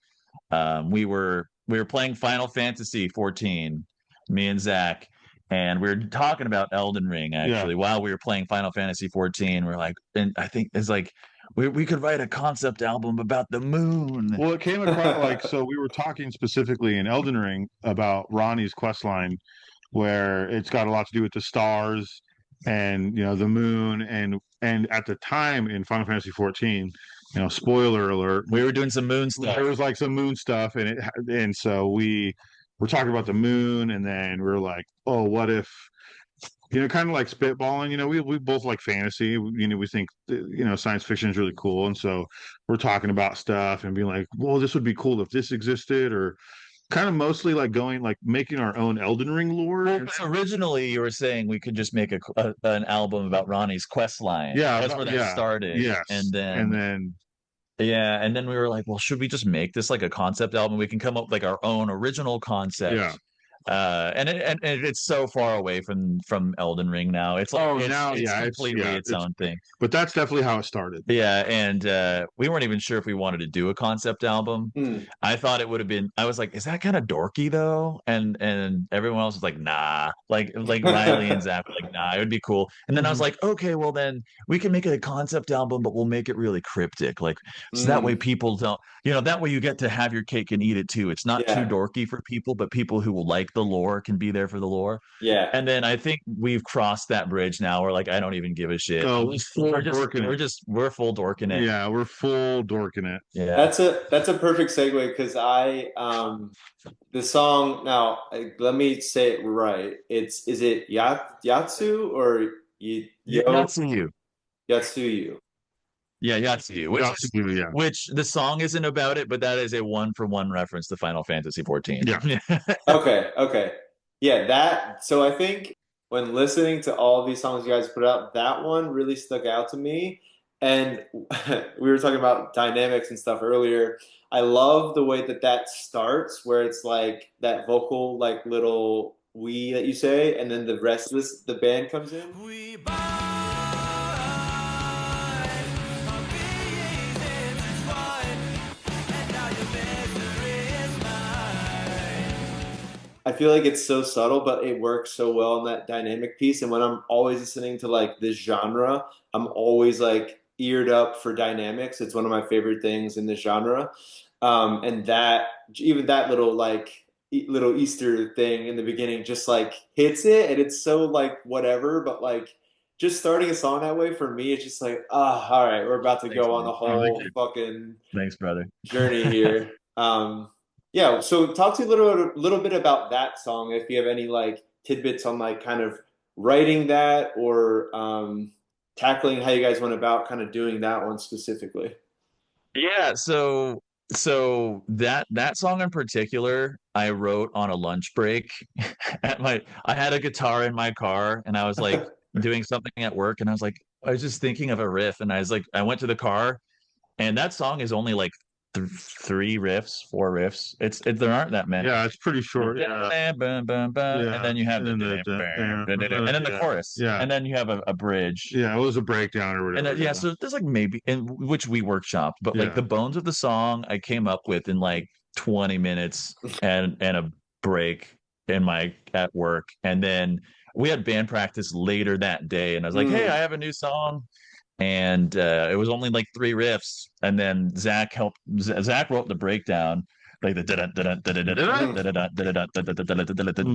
We were playing Final Fantasy 14, me and Zach, and we were talking about Elden Ring actually while we were playing Final Fantasy 14. We're like, and I think it's like we could write a concept album about the moon. Well, it came across so we were talking specifically in Elden Ring about Ronnie's quest line, where it's got a lot to do with the stars and the moon and at the time in Final Fantasy 14, spoiler alert, we were doing some moon stuff. There was like some moon stuff, and so we were talking about the moon, and then we were like, oh, what if, kind of like spitballing. We both like fantasy. We think science fiction is really cool, and so we're talking about stuff and being like, well, this would be cool if this existed, or kind of mostly like making our own Elden Ring lore. Well, originally you were saying we could just make an album about Ronnie's quest line. Yeah, that's where that started. Yes, and then we were like, well, should we just make this like a concept album? We can come up with like our own original concept. Yeah. And it's so far away from Elden Ring now. It's like it's completely its own thing. But that's definitely how it started. Yeah, and we weren't even sure if we wanted to do a concept album. I thought it would have been. I was like, is that kind of dorky though? And everyone else was like, nah. Like Riley and Zach were like, nah, it would be cool. And then I was like, okay, well then we can make it a concept album, but we'll make it really cryptic, like so that way people don't. That way you get to have your cake and eat it too. It's not too dorky for people, but people who will like the lore can be there for the lore. Yeah. And then I think we've crossed that bridge now. We're like, I don't even give a shit. Oh, we're full dorking it. Yeah, we're full dorking it. Yeah. That's a perfect segue because the song now, let me say it right. Is it Yatsu or Yatsuyu? Yatsuyu. Yeah, Yatsuyu. Which the song isn't about it, but that is a 1-for-1 reference to Final Fantasy 14. Yeah. Okay. Yeah, so I think when listening to all of these songs you guys put out, that one really stuck out to me. And we were talking about dynamics and stuff earlier. I love the way that starts, where it's like that vocal, like little "we" that you say, and then the rest of the band comes in. I feel like it's so subtle, but it works so well in that dynamic piece. And when I'm always listening to like this genre, I'm always like eared up for dynamics. It's one of my favorite things in this genre. And even that little Easter thing in the beginning just like hits it, and it's so like whatever, but like just starting a song that way for me, it's just like, all right, we're about to go on the whole fucking journey here. Yeah, so talk to you a little bit about that song, if you have any like tidbits on like kind of writing that or tackling how you guys went about kind of doing that one specifically. Yeah, so that song in particular, I wrote on a lunch break I had a guitar in my car, and I was like doing something at work, and I was just thinking of a riff, and I went to the car, and that song is only like 4 riffs. There aren't that many. Yeah, it's pretty short. Yeah. And then you have and and then the chorus. Yeah. And then you have a bridge. Yeah, it was a breakdown or whatever. And then, so there's like maybe which we workshopped, but like the bones of the song I came up with in like 20 minutes and a break at work. And then we had band practice later that day, and I was like, hey, I have a new song. And it was only like 3 riffs, and then Zach wrote the breakdown, like the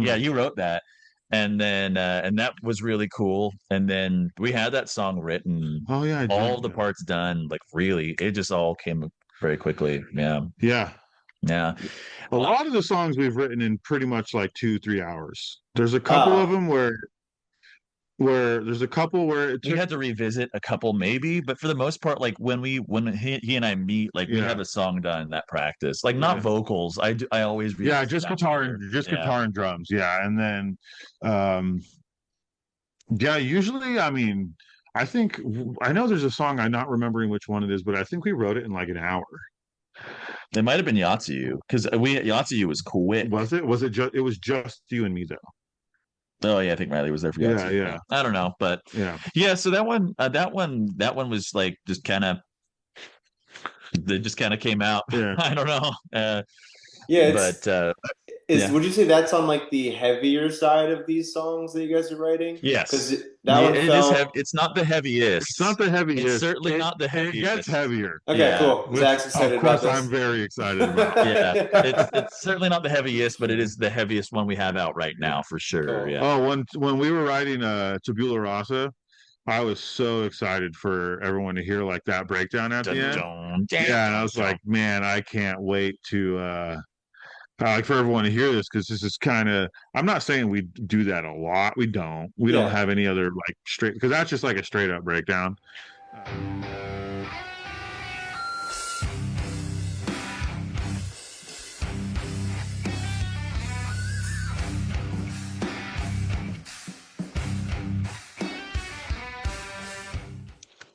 yeah, you wrote that, and then and that was really cool. And then we had that song written, all the parts done, like really, it just all came very quickly. Yeah. A lot of the songs we've written in pretty much like 2-3 hours. There's a couple of them where there's a couple where it took... we had to revisit a couple maybe, but for the most part, like when he and I meet, like we have a song done that practice, like not vocals. I always just guitar and drums. And then usually, I mean, I know there's a song, I'm not remembering which one it is, but I think we wrote it in like an hour. It might have been Yatsu, because Yatsu was quick. Was it it was just you and me though? Oh yeah, I think Riley was there for Yahtzee. Yeah. I don't know, but so that one was like just kind of, they just kind of came out. I don't know. Would you say that's on like the heavier side of these songs that you guys are writing? Yes, because that it's not the heaviest. It's not the heaviest. It's certainly not the heaviest. It gets heavier. Okay, cool. Zach's excited about this. I'm very excited about it. It's certainly not the heaviest, but it is the heaviest one we have out right now for sure. Cool. Yeah. Oh, when we were writing Tabula Rasa, I was so excited for everyone to hear like that breakdown at the end. And I was like, man, I can't wait to like for everyone to hear this, because this is kind of, I'm not saying we do that a lot. We don't have any other like straight, because that's just like a straight up breakdown.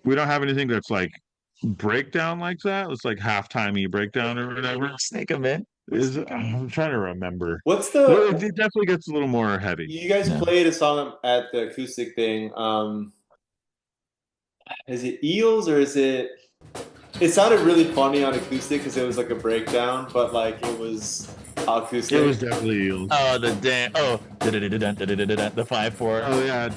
We don't have anything that's like breakdown like that. It's like halftime-y breakdown or whatever. Snake them in. I'm trying to remember. It definitely gets a little more heavy. You guys played a song at the acoustic thing. Is it Eels or is it? It sounded really funny on acoustic because it was like a breakdown, but like it was acoustic. It was definitely Eels. Oh, the 5/4. Oh yeah.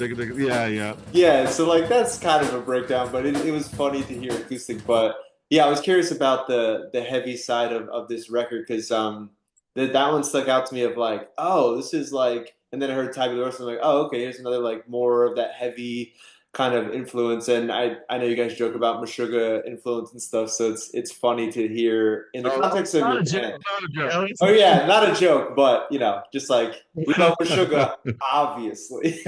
Yeah, so like that's kind of a breakdown, but it was funny to hear acoustic. But yeah, I was curious about the heavy side of this record, because that one stuck out to me of like, oh, this is like, and then I heard Tabula Rasa, and I'm like, oh, okay, here's another like more of that heavy kind of influence. And I know you guys joke about Meshuggah influence and stuff, so it's funny to hear in the context of your band. Oh yeah, not a joke, but you know, just like we know Meshuggah, obviously.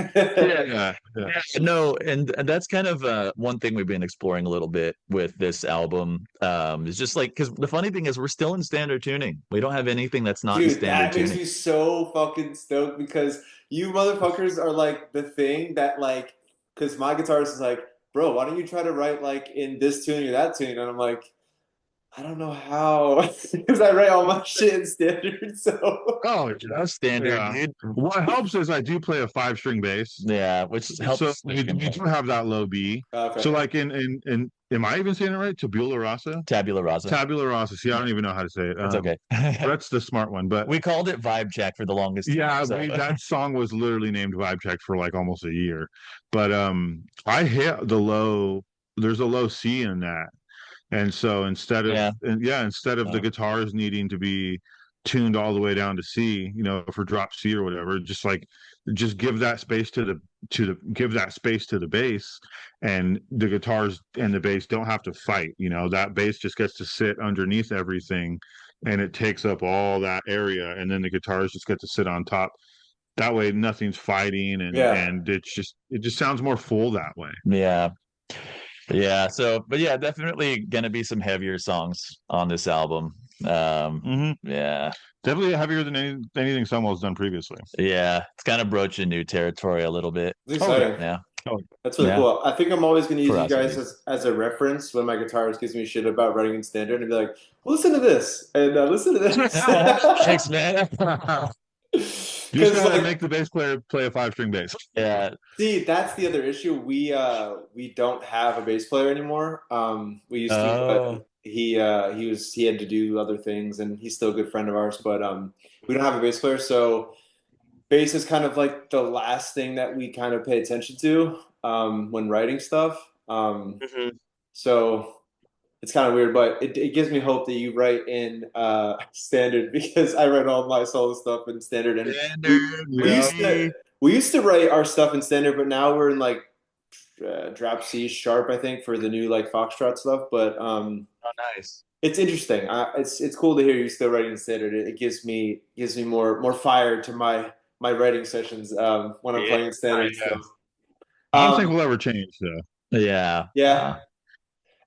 No, and that's kind of one thing we've been exploring a little bit with this album. Is just like, because the funny thing is we're still in standard tuning. We don't have anything that's not in standard tuning. That makes me so fucking stoked, because you motherfuckers are like the thing that like. Because my guitarist is like, bro, why don't you try to write like in this tune or that tune? And I'm like, I don't know how, because I write all my shit in standard. So that's standard, dude. What helps is I do play a 5-string bass. Yeah, which helps. So we do have that low B. Okay. So like in am I even saying it right? Tabula Rasa. Tabula Rasa. See, I don't even know how to say it. It's okay. That's the smart one, but we called it Vibe Check for the longest time. Yeah, that song was literally named Vibe Check for like almost a year. But I hit the low. There's a low C in that. And so instead of the guitars needing to be tuned all the way down to C, you know, for drop C or whatever, just give that space to the bass, and the guitars and the bass don't have to fight. You know, that bass just gets to sit underneath everything, and it takes up all that area, and then the guitars just get to sit on top. That way, nothing's fighting, and it just sounds more full that way. Yeah. So, but yeah, definitely gonna be some heavier songs on this album. Yeah, definitely heavier than anything Sunwell's done previously. Yeah, it's kind of broaching new territory a little bit. Exciting. Yeah. Oh, That's really Yeah. cool. I think I'm always going to use For you us at guys least. as a reference when my guitarist gives me shit about writing in standard and be like, listen to this and listen to this. Thanks, man. you just Because gotta like, make the bass player play a 5-string bass. Yeah. see, that's the other issue. We don't have a bass player anymore. We used to, Oh. but he had to do other things, and he's still a good friend of ours. But we don't have a bass player, so bass is kind of like the last thing that we kind of pay attention to when writing stuff. Mhm. So it's kind of weird, but it gives me hope that you write in standard because I write all my solo stuff in standard, and we Standard, we Yeah. used to baby. we used to write our stuff in standard, but now we're in like drop C sharp, I think, for the new like Foxtrot stuff. But Oh, nice. it's interesting. It's cool to hear you still writing in standard. It gives me more fire to my writing sessions when I'm Yeah. playing in standard. So I don't think um, we'll ever change though. Yeah. yeah.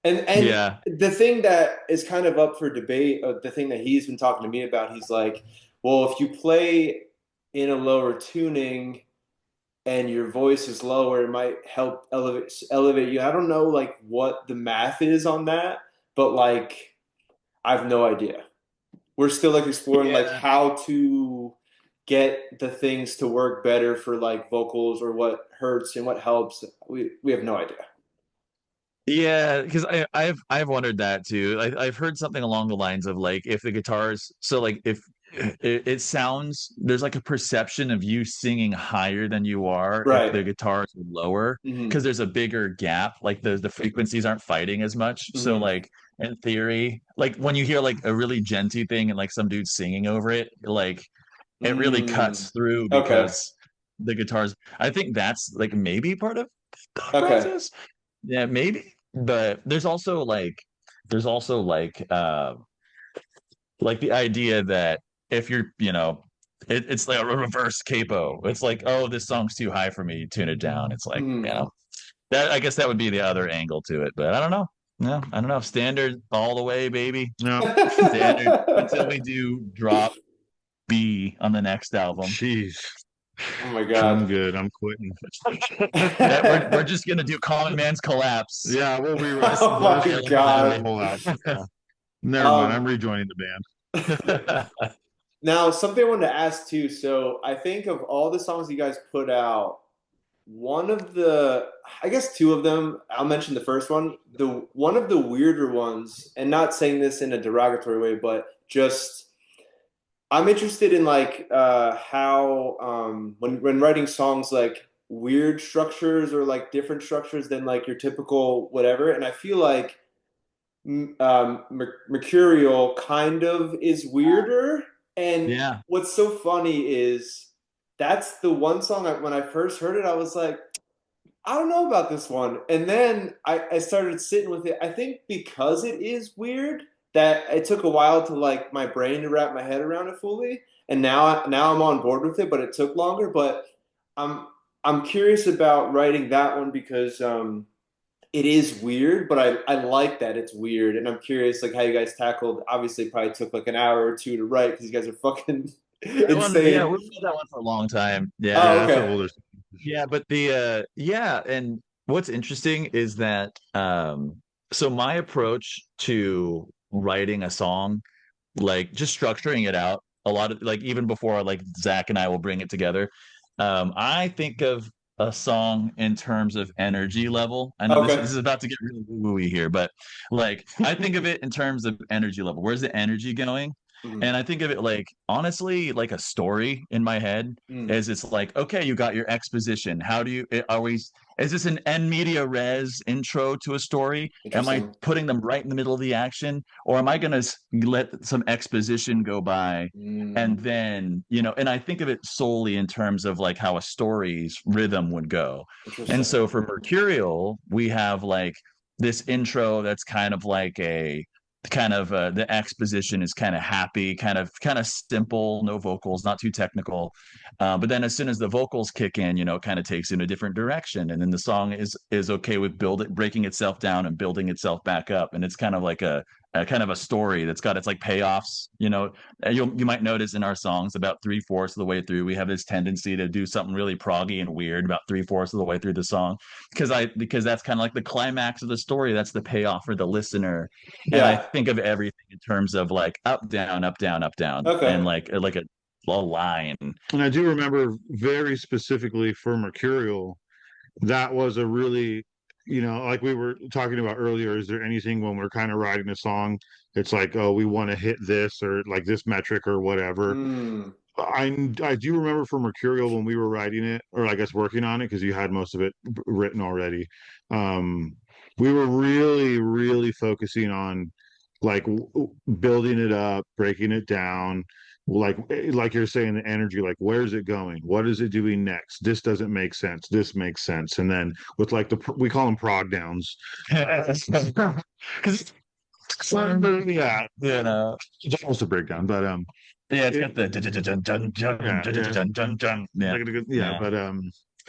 And Yeah. the thing that is kind of up for debate, the thing that he's been talking to me about, he's like, well, if you play in a lower tuning and your voice is lower, it might help elevate you. I don't know like what the math is on that, but like I have no idea. We're still like exploring like Yeah. how to get the things to work better for like vocals or what hurts and what helps. We have no idea. Yeah, because I've wondered that too. I've heard something along the lines of like if the guitars, so like if it sounds there's like a perception of you singing higher than you are if Right. the guitars are lower Hmm. because there's a bigger gap, like the frequencies aren't fighting as much. So Hmm. like in theory, like when you hear like a really genty thing and like some dude singing over it, like it really Mm. cuts through Okay. because the guitars. I think that's like maybe part of the thought Okay. process. Yeah, maybe. But there's also like the idea that if you're, it's like a reverse capo. It's like, oh, this song's too high for me, tune it down. It's like, Mm. that I guess that would be the other angle to it, but I don't know. No, I don't know. Standard all the way, baby. No, Standard until we do drop B on the next album. jeez, Oh my I'm God. good. I'm quitting. That we're just gonna do Common Man's Collapse. Yeah, we'll rewrite. Oh We'll my rewrite the God. whole album. Yeah. Never mind. I'm Um, rejoining the band. now something I wanted to ask too. So I think of all the songs you guys put out, one of the, I guess two of them, I'll mention the first one, the one of the weirder ones, and not saying this in a derogatory way, but just I'm interested in like how when writing songs like weird structures or like different structures than like your typical whatever, and I feel like Mercurial kind of is weirder. And Yeah. what's so funny is that's the one song when I first heard it, I was like, I don't know about this one. And then I started sitting with it. I think because it is weird that it took a while to like my brain to wrap my head around it fully. And now I'm on board with it, but it took longer. But I'm I'm curious about writing that one because it is weird, but I like that it's weird, and I'm curious like how you guys tackled. Obviously, it probably took like an hour or two to write because you guys are fucking That one, yeah, insane. we've had that one for a long time. Yeah. Oh, Yeah, that's an okay. older. Yeah, but and what's interesting is that so my approach to writing a song, like just structuring it out, a lot of like even before like Zach and I will bring it together, I think of a song in terms of energy level. I know this Okay. is about to get really woo-woo here, but like I think of it in terms of energy level. Where's the energy going? Mhm. And I think of it like honestly like a story in my head Mm. is it's like, okay, you got your exposition. How do you always is this an en media res intro to a story? Am I Interesting. putting them right in the middle of the action? Or am I going to let some exposition go by? And Mm. then, and I think of it solely in terms of like how a story's rhythm would go. And Interesting. so for Mercurial, we have like this intro that's kind of like a kind of the exposition is kind of happy, kind of simple, no vocals, not too technical, but then as soon as the vocals kick in, it kind of takes in a different direction, and then the song is okay with breaking itself down and building itself back up, and it's kind of like kind of a story that's got its like payoffs. You might notice in our songs about 3/4 of the way through, we have this tendency to do something really proggy and weird about 3/4 of the way through the song, because that's kind of like the climax of the story. That's the payoff for the listener. And I Yeah. think of everything in terms of like up, down, up, down, up, down, Okay. and like a line. And I do remember very specifically for Mercurial, that was a really, like we were talking about earlier, is there anything when we're kind of writing a song, it's like, oh, we want to hit this or like this metric or whatever. Mm. I do remember for Mercurial when we were writing it, or I guess working on it, because you had most of it written already. We were really, really focusing on like building it up, breaking it down, like you're saying, the energy, like where's it going, what is it doing next, this doesn't make sense, this makes sense. And then with like we call them prog downs, because yeah, it's almost a breakdown, but Yeah, it's got the dun dun dun dun dun. yeah, but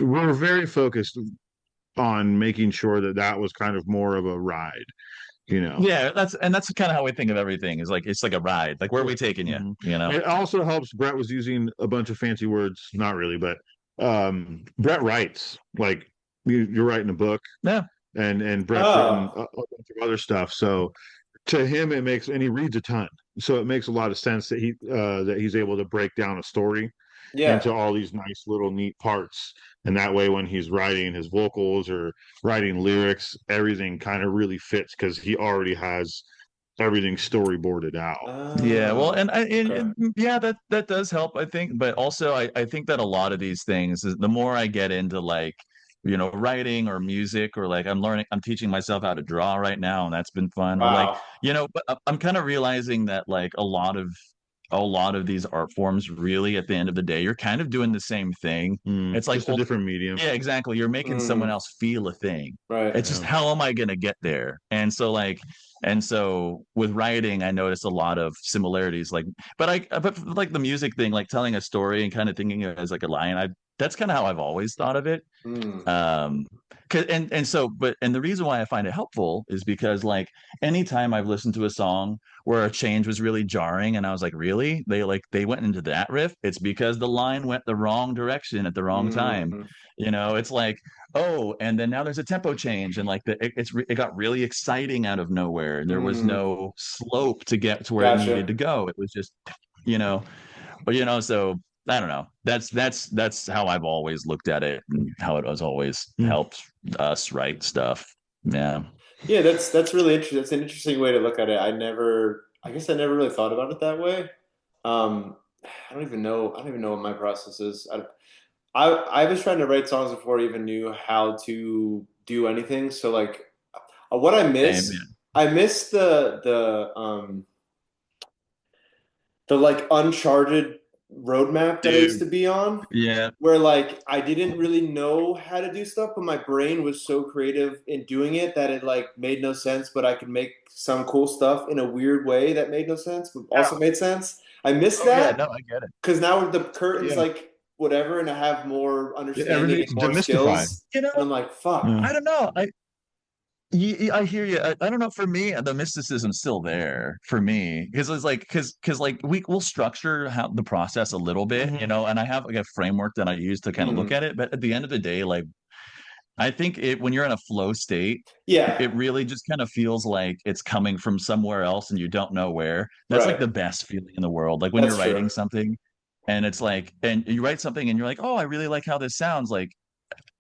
we're very focused on making sure that was kind of more of a ride. Yeah, that's kind of how we think of everything, is like it's like a ride. Like, where are we taking you? Mm-hmm. It also helps. Brett was using a bunch of fancy words, not really, but Brett writes like you're writing a book. Yeah. And Brett's written a bunch of other stuff. So to him, it makes, and he reads a ton. So it makes a lot of sense that he's able to break down a story into all these nice little neat parts. And that way, when he's writing his vocals or writing lyrics, everything kind of really fits because he already has everything storyboarded out. Yeah, well, and yeah, that does help, I think. But also, I think that a lot of these things, the more I get into like, writing or music, or like I'm teaching myself how to draw right now, and that's been fun. Or like, but I'm kind of realizing that like a lot of these art forms, really, at the end of the day, you're kind of doing the same thing. It's like just a different medium. Yeah, exactly. You're making someone else feel a thing. Right. It's just, how am I going to get there? And so with writing, I noticed a lot of similarities. Like, but like the music thing, like telling a story and kind of thinking of it as like a line. That's kind of how I've always thought of it. And the reason why I find it helpful is because like anytime I've listened to a song where a change was really jarring and I was like, really? They went into that riff? It's because the line went the wrong direction at the wrong time. It's like, oh, and then now there's a tempo change, and like it got really exciting out of nowhere, and there was no slope to get to where it needed to go. It was just, so I don't know. That's how I've always looked at it, and how it has always helped us write stuff. Yeah. Yeah, that's really interesting. That's an interesting way to look at it. I guess I never really thought about it that way. I don't even know what my process is. I was trying to write songs before I even knew how to do anything. So like, what I miss the like uncharted roadmap that I used to be on. Yeah. Where like I didn't really know how to do stuff, but my brain was so creative in doing it that it like made no sense, but I could make some cool stuff in a weird way that made no sense, but also made sense. I miss that. Yeah, no, I get it. Because now the curtain's like whatever, and I have more understanding and more skills. And I'm like, fuck. I don't know. I hear you. I don't know. For me, the mysticism's still there for me, because it's like we'll structure the process a little bit, and I have like a framework that I use to kind of look at it. But at the end of the day, like I think when you're in a flow state, it really just kind of feels like it's coming from somewhere else and you don't know where. That's like the best feeling in the world. Like when you're writing something, and it's like, and you write something and you're like, oh, I really like how this sounds. Like,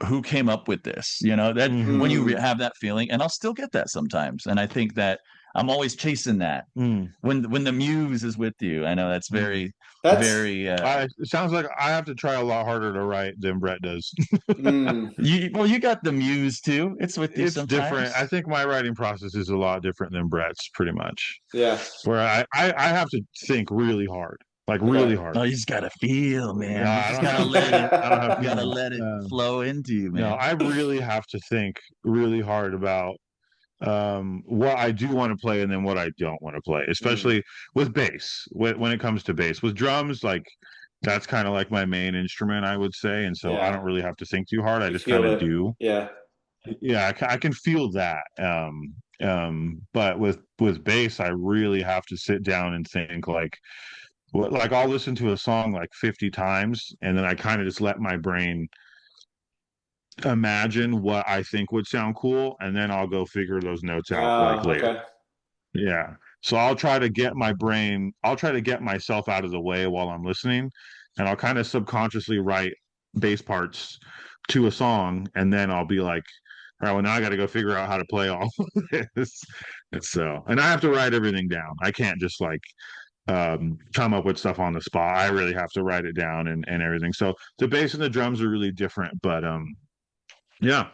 who came up with this? That when you have that feeling, and I'll still get that sometimes, and I think that I'm always chasing that when the muse is with you. I know that's very it sounds like I have to try a lot harder to write than Brett does. You got the muse too. It's with you. It's sometimes different. I think my writing process is a lot different than Brett's, pretty much. Yeah, where I have to think really hard. Like really hard. Oh, you just gotta feel, man. You just gotta let it. You gotta let it flow into you, man. No, I really have to think really hard about what I do want to play and then what I don't want to play, especially with bass. When it comes to bass, with drums, like that's kind of like my main instrument, I would say, and so I don't really have to think too hard. I just kind of do. Yeah, I can feel that. But with bass, I really have to sit down and think like I'll listen to a song like 50 times, and then I kind of just let my brain imagine what I think would sound cool, and then I'll go figure those notes out like later. Okay. Yeah. So I'll try to get myself out of the way while I'm listening, and I'll kind of subconsciously write bass parts to a song, and then I'll be like, all right, well, now I got to go figure out how to play all of this. And I have to write everything down. I can't just like come up with stuff on the spot. I really have to write it down and everything. So the bass and the drums are really different, but yeah,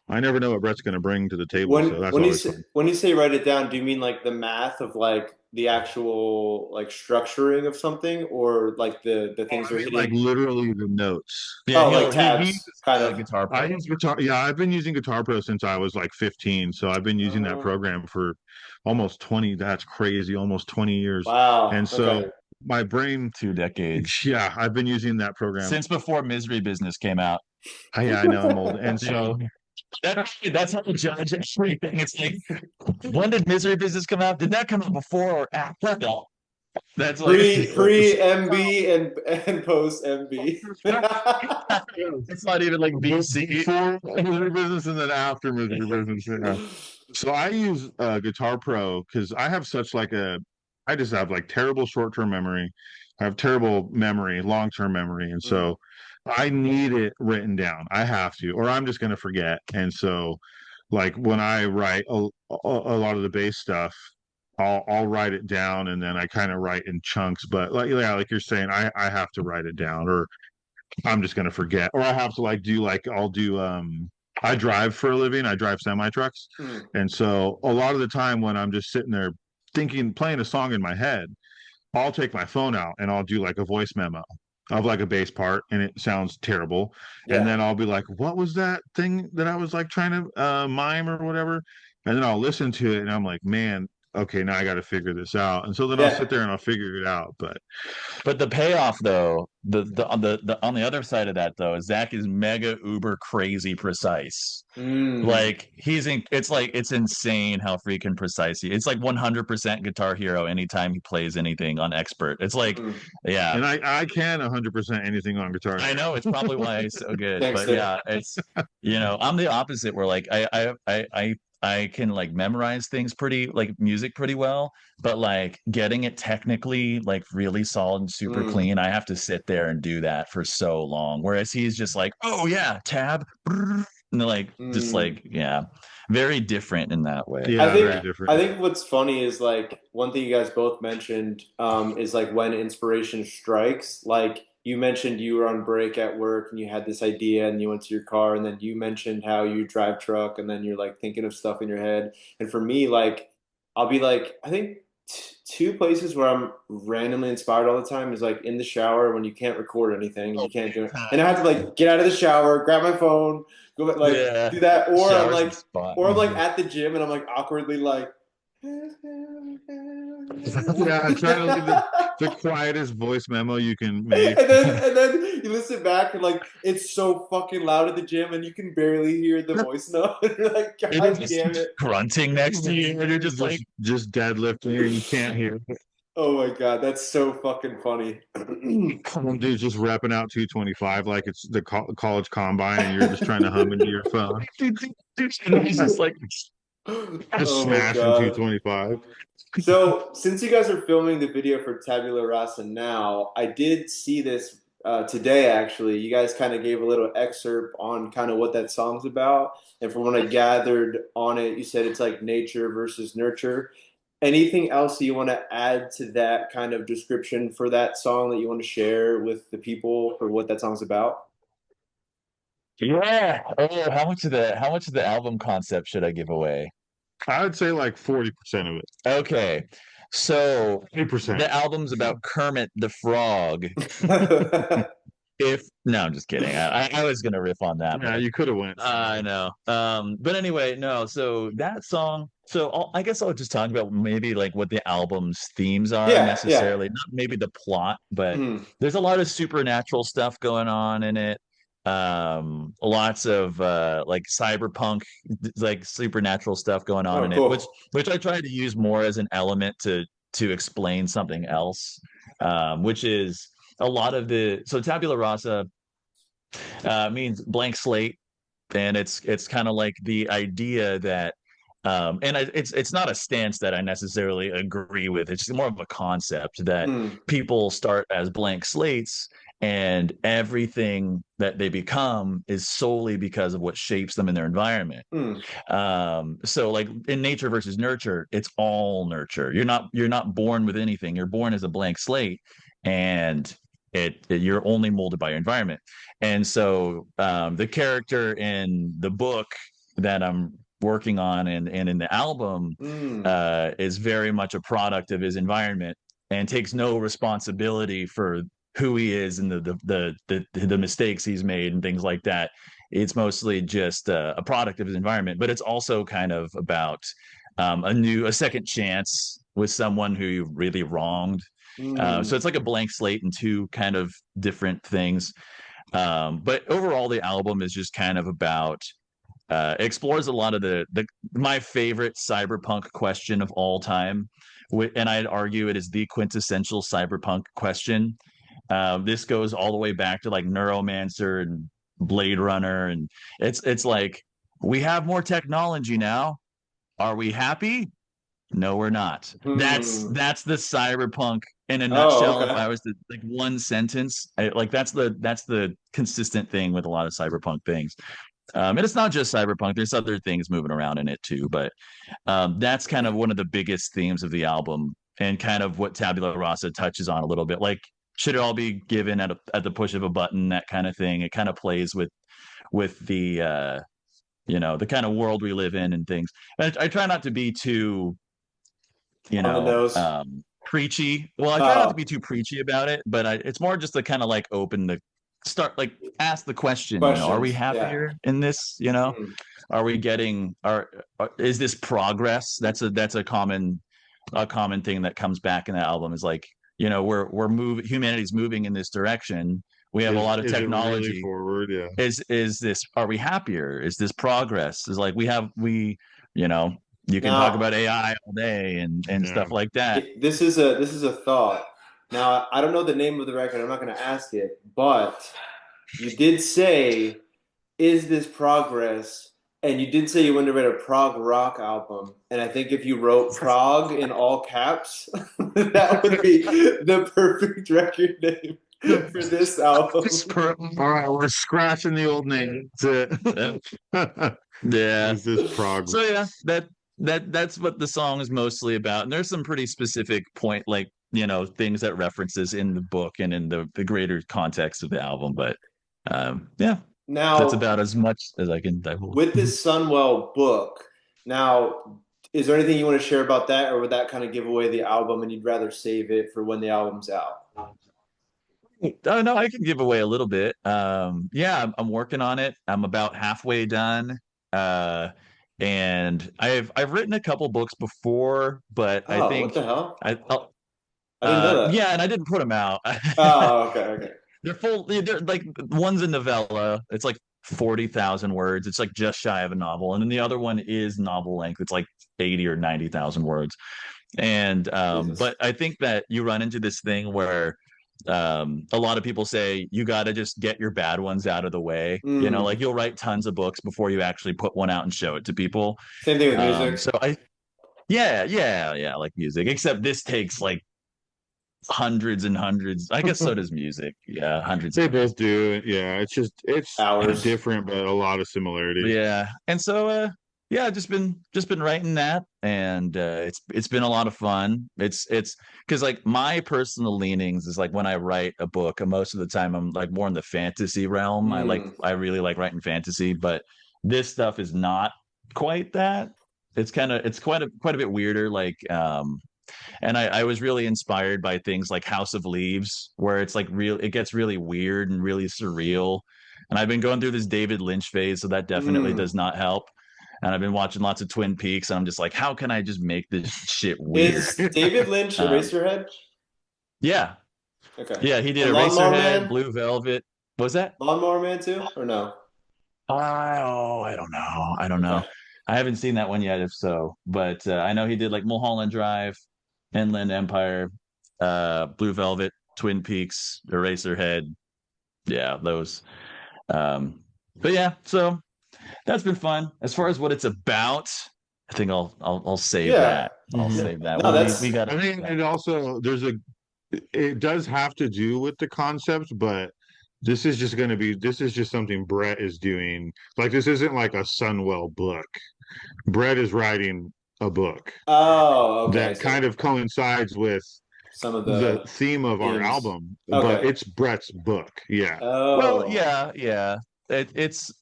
I never know what Brett's going to bring to the table, so that's always fun. When you say write it down, do you mean like the math of like the actual like structuring of something, or like the things I are mean, hitting? like literally the notes. Yeah, Oh, he, like tabs, he uses kind of. Guitar Pro. I use guitar. Yeah, I've been using Guitar Pro since I was like 15. So I've been using that Oh, program for almost 20. That's crazy, almost 20 years. wow. And Okay. so my brain, 2 decades yeah, I've been using that program. since before Misery Business came out. Yeah, I know I'm old. And so That's how to judge everything. It's like, when did Misery Business come out? Did that come out before or after? No. That's like Pre MB and post MB. it's not even like BC. before misery business and then after misery business. Yeah. So I use Guitar Pro because I just have like terrible short-term memory. I have terrible memory, long-term memory, and so I need it written down. I have to, or I'm just going to forget. And so, like when I write a lot of the bass stuff, I'll write it down, and then I kind of write in chunks. But like yeah, like you're saying, I have to write it down, or I'm just gonna forget, or I have to I'll do I drive for a living. I drive semi trucks, Mm. and so a lot of the time when I'm just sitting there thinking, playing a song in my head, I'll take my phone out and I'll do like a voice memo of like a bass part, and it sounds terrible, and Yeah. then I'll be like, "What was that thing that I was like trying to mime or whatever?" And then I'll listen to it, and I'm like, "Man, okay, now I got to figure this out." And so then I'll Yeah. sit there and I'll figure it out. But the payoff, though, the on the other side of that, though, is Zach is mega uber crazy precise. Like it's insane how freaking precise he. It's like 100% Guitar Hero anytime he plays anything on expert. It's like, yeah. And I can 100% anything on guitar. I know it's probably why he's so good. Thanks, But Dave. yeah, it's I'm the opposite where like I can like memorize things like music pretty well, but like getting it technically like really solid and super clean, I have to sit there and do that for so long. Whereas he's just like, oh yeah, tab, and like just like yeah, very different in that way. Yeah, very different. I think what's funny is like one thing you guys both mentioned is like when inspiration strikes. Like you mentioned you were on break at work and you had this idea and you went to your car, and then you mentioned how you drive truck and then you're like thinking of stuff in your head. And for me, like I'll be like I think two places where I'm randomly inspired all the time is like in the shower when you can't record anything, you can't do it, and I have to like get out of the shower, grab my phone, go back, like do that, or I'm like, or I'm like at the gym and I'm like awkwardly like. Yeah, I'm trying to leave the quietest voice memo you can make. And then you listen back and like it's so fucking loud at the gym and you can barely hear the voice note. You're like, God damn it. Grunting next to you, and you're just like deadlifting and you can't hear. Oh my God, that's so fucking funny. Some dude's just repping out 225 like it's the college combine, and you're just trying to hum into your phone. And he's just like Oh my smashing God. 225. So, since you guys are filming the video for Tabula Rasa now, I did see this today actually. You guys kind of gave a little excerpt on kind of what that song's about. And from what I gathered on it, you said it's like nature versus nurture. Anything else you want to add to that kind of description for that song that you want to share with the people for what that song's about? yeah. Oh, how much of the album concept should I give away? I would say like 40% of it. Okay. So 8%. the album's about Kermit the Frog. No, I'm just kidding. I was gonna riff on that. Yeah, you could have went. I know. But anyway, no. So that song. So I guess I'll just talk about maybe like what the album's themes are necessarily. Not maybe the plot, but there's a lot of supernatural stuff going on in it. lots of like cyberpunk, like supernatural stuff going on Oh, in it, cool. which I tried to use more as an element to explain something else, which is a lot of the so tabula rasa means blank slate, and it's kind of like the idea that it's not a stance that I necessarily agree with. It's more of a concept that Mm, people start as blank slates, and everything that they become is solely because of what shapes them in their environment. mm, So like in nature versus nurture, it's all nurture. You're not born with anything. You're born as a blank slate, and you're only molded by your environment. And so the character in the book that I'm working on and in the album mm, is very much a product of his environment and takes no responsibility for who he is and the mistakes he's made and things like that. It's mostly just a product of his environment, but it's also kind of about a second chance with someone who you really wronged. So mm. it's like a blank slate and two kind of different things. But overall, the album is just kind of about explores a lot of the my favorite cyberpunk question of all time, and I'd argue it is the quintessential cyberpunk question. This goes all the way back to like Neuromancer and Blade Runner, and it's like we have more technology now. Are we happy? No, we're not. Hmm. That's the cyberpunk in a Oh, nutshell. If okay. I was to like one sentence, like that's the consistent thing with a lot of cyberpunk things. And it's not just cyberpunk. There's other things moving around in it too, but that's kind of one of the biggest themes of the album, and kind of what Tabula Rasa touches on a little bit. Like, should it all be given at the push of a button? That kind of thing. It kind of plays with the the kind of world we live in and things. I try not to be too On the nose. preachy. Well, I try not to Oh, be too preachy about it, but it's more just to kind of like open the start, like ask the question. Are we questions. Yeah. happier in this? Mm. Are we getting is this progress? That's a common thing that comes back in the album is like, we're moving, humanity's moving in this direction. We have a lot of Is it really technology. forward? Yeah. Is this, are we happier? Is this progress? Is like you know you can talk Now, about AI all day and Yeah. stuff like that. this is a thought. Now, I don't know the name of the record. I'm not going to ask it, but you did say, "Is this progress?" And you did say you wanted to write a prog rock album. And I think if you wrote prog in all caps, that would be the perfect record name for this album. All right, we're scratching the old name. Yeah. Is this prog? So yeah, that's what the song is mostly about. And there's some pretty specific point, like, things that references in the book and in the greater context of the album. But yeah, that's Now, about as much as I can divulge. with this Sunwell book, now, is there anything you want to share about that, or would that kind of give away the album and you'd rather save it for when the album's out? Oh no, I can give away a little bit. Yeah, I'm working on it. I'm about halfway done. Uh, and I've written a couple books before, but I Oh, what think the hell? I'll, I didn't know that. yeah, and I didn't put them out. Oh, okay, okay. They're full. They're like, one's a novella. It's like 40,000 words. It's like just shy of a novel, and then the other one is novel length. It's like 80 or 90,000 words. And Jesus. but I think that you run into this thing where a lot of people say you got to just get your bad ones out of the way. Mm. Like you'll write tons of books before you actually put one out and show it to people. Same thing with music. So yeah, like music, except this takes like hundreds and hundreds. I guess so does music. Yeah, hundreds. They both do. Yeah, it's Hours. different, but a lot of similarities. Yeah. And so yeah, just been writing that, and it's been a lot of fun. It's because like my personal leanings is like when I write a book, most of the time I'm like more in the fantasy realm. Mm. I really like writing fantasy, but this stuff is not quite that. It's quite a bit weirder. Like and I was really inspired by things like House of Leaves, where it's like it gets really weird and really surreal. And I've been going through this David Lynch phase, so that definitely Mm. does not help. And I've been watching lots of Twin Peaks, and I'm just like, how can I just make this shit weird? Is David Lynch Um, Eraserhead? yeah, Okay. yeah, he did And Lawnmower Eraserhead, Man? Blue Velvet, Was that? Lawnmower Man too, or no? I don't know. I don't know. Okay. I haven't seen that one yet, if so. But I know he did like Mulholland Drive, Inland Empire, Blue Velvet, Twin Peaks, Eraserhead. Yeah, those. Um, but yeah, so that's been fun. As far as what it's about, I think I'll save Yeah. that. I'll Mhm. save that. No, We that's got I think it also it does have to do with the concept, but this is just something Brett is doing. Like this isn't like a Sunwell book. Brett is writing a book oh, okay. that So kind of coincides with some of the the theme of our themes. album, but Okay. it's Brett's book. Yeah. Well, Oh, yeah. It's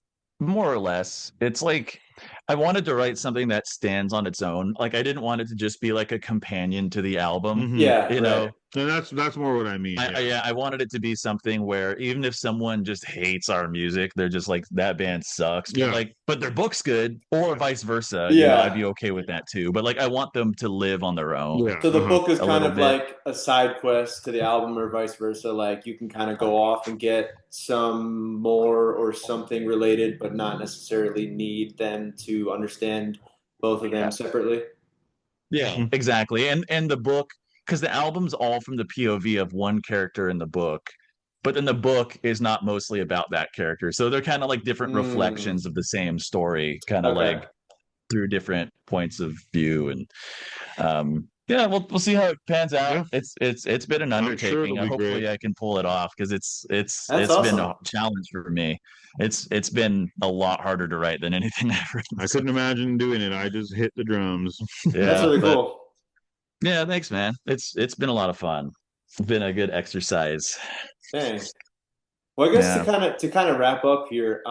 more or less. It's like I wanted to write something that stands on its own. Like I didn't want it to just be like a companion to the album, Hmm. yeah, you right. know. And that's more what I mean. Yeah. Yeah, I wanted it to be something where even if someone just hates our music, they're just like that band sucks. But Yeah. like, but their book's good, or vice versa. You know, I'd Yeah. be okay with that too. But like, I want them to live on their own Yeah. So the Uh-huh. book is a kind little of bit. like a side quest to the album or vice versa. Like you can kind of go off and get some more or something related, but not necessarily need them to understand both of them separately. Yeah, Mhm. exactly. And the book, because the album's all from the POV of one character in the book, but then the book is not mostly about that character. So they're kind of like different Mm, reflections of the same story, kind of okay. like through different points of view. And yeah, we'll see how it pans out. Yeah. It's been an I'm sure it'll undertaking. be great. Hopefully I can pull it off because That's it's been awesome. a challenge for me. It's been a lot harder to write than anything I've written. I So, couldn't imagine doing it. I just hit the drums. That's yeah, really but cool. yeah, thanks, man. It's been a lot of fun. It's been a good exercise. Dang. Well, I guess Yeah. to kind of wrap up here,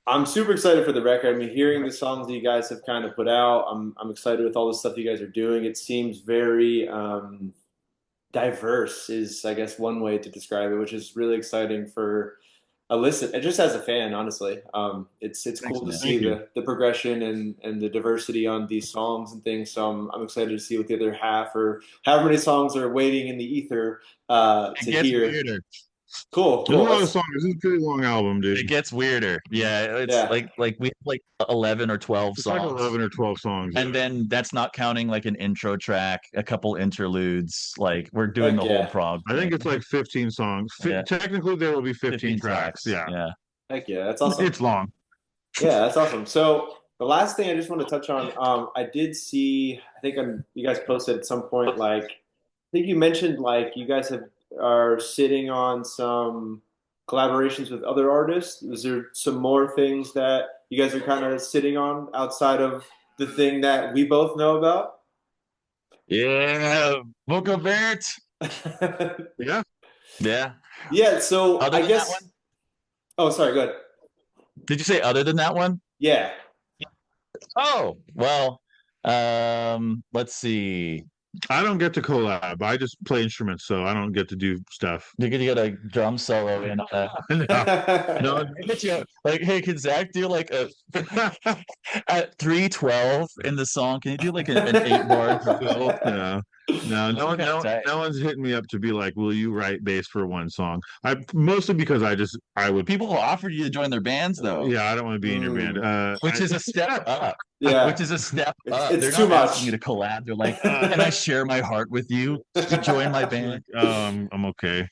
I'm super excited for the record. I mean, hearing the songs that you guys have kind of put out, I'm excited with all the stuff you guys are doing. It seems very diverse, is I guess one way to describe it, which is really exciting for a listen. Just as a fan, honestly, it's Thanks, cool to man. see Thank you. the progression and the diversity on these songs and things. So I'm excited to see what the other half or however many songs are waiting in the ether It to gets hear. weirder. Cool, There's a cool. lot of That's songs. This is a pretty long album, dude. It gets weirder. Yeah, it's yeah. like we have like 11 or 12 It's like songs. 11 or 12 songs. And Yeah. then that's not counting like an intro track, a couple interludes. Like we're doing Heck the whole yeah. prog I think thing. it's like 15 songs. Yeah, Technically, there will be 15 15 tracks. tracks. Yeah. Yeah. Heck yeah. That's awesome. It's long. Yeah, that's awesome. So the last thing I just want to touch on, I did see, I think you guys posted at some point, like, I think you mentioned like you guys are sitting on some collaborations with other artists. Is there some more things that you guys are kind of sitting on outside of the thing that we both know about? Yeah. Book of Beart. Yeah. Yeah. Yeah, so Other I than that guess, one? oh, sorry, go ahead. Did you say other than that one? Yeah. Oh, well, let's see. I don't get to collab. I just play instruments, so I don't get to do stuff. You're gonna get a drum solo in no, like, hey, can Zach do like a at 312 in the song? Can you do like an 8 bar drum solo? No, no one's hitting me up to be like, "Will you write bass for one song?" I mostly because I would. People will offer you to join their bands though, Yeah, I don't want to be in your band. which is a step up. Yeah. Which is a step up. It's They're too not asking much. you to collab. They're like, can I share my heart with you? To join my band. I'm okay.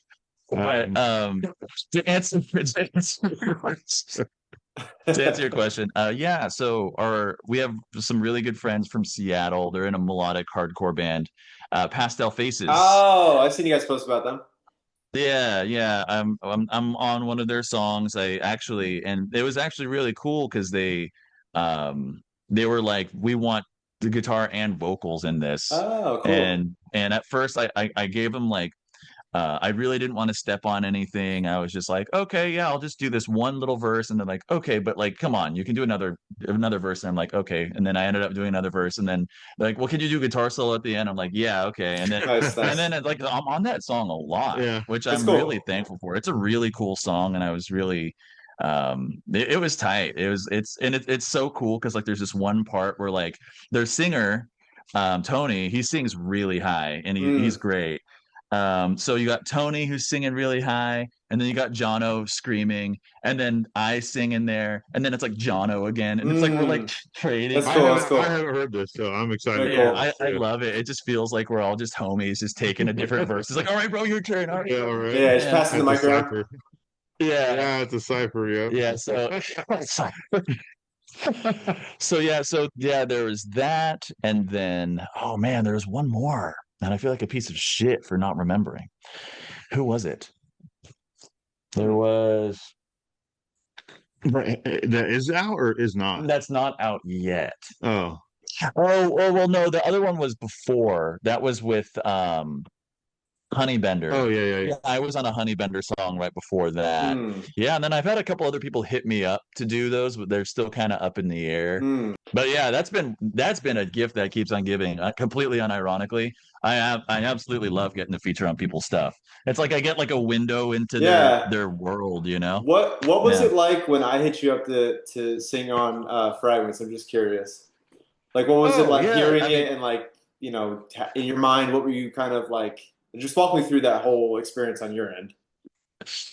But to answer your question, to answer your question, yeah. So we have some really good friends from Seattle. They're in a melodic hardcore band, Pastel Faces. Oh, I've seen you guys post about them. Yeah. I'm on one of their songs. And it was actually really cool because they were like, we want the guitar and vocals in this. Oh, cool. And at first I gave them like I really didn't want to step on anything. I was just like, okay, yeah, I'll just do this one little verse. And they're like, okay, but like, come on, you can do another verse. And I'm like, okay. And then I ended up doing another verse. And then they're like, well, can you do guitar solo at the end? I'm like, yeah, okay. And then Nice, and nice. then it's like I'm on that song a lot, Yeah. which It's I'm cool. really thankful for. It's a really cool song, and I was really it was tight. It's so cool because like there's this one part where like their singer Tony, he sings really high and he's great. So you got Tony who's singing really high, and then you got Jono screaming, and then I sing in there, and then it's like Jono again, and it's like we're like trading. That's cool. That's cool. I haven't heard this, so I'm excited. Very Yeah, cool. I love it. It just feels like we're all just homies, just taking a different verse. It's like, all right, bro, your turn. All right. Yeah, all right. Yeah, just passing the mic It's a around. cipher. Yeah. Yeah, it's a cipher. Yeah. Yeah. So yeah, there was that, and then oh man, there was one more, and I feel like a piece of shit for not remembering. Who was it? There was That is out or is not? that's not out yet. Oh, Oh well, no, the other one was before. That was with Honeybender. oh yeah. Yeah, I was on a Honeybender song right before that. Yeah, and then I've had a couple other people hit me up to do those, but they're still kind of up in the air. But yeah, that's been a gift that keeps on giving. Completely unironically, I absolutely love getting to feature on people's stuff. It's like I get like a window into their world, you know. What was it like when I hit you up to sing on Fragments? I'm just curious. Like, what was it like hearing it and like, you know, in your mind, what were you kind of like? Just walk me through that whole experience on your end.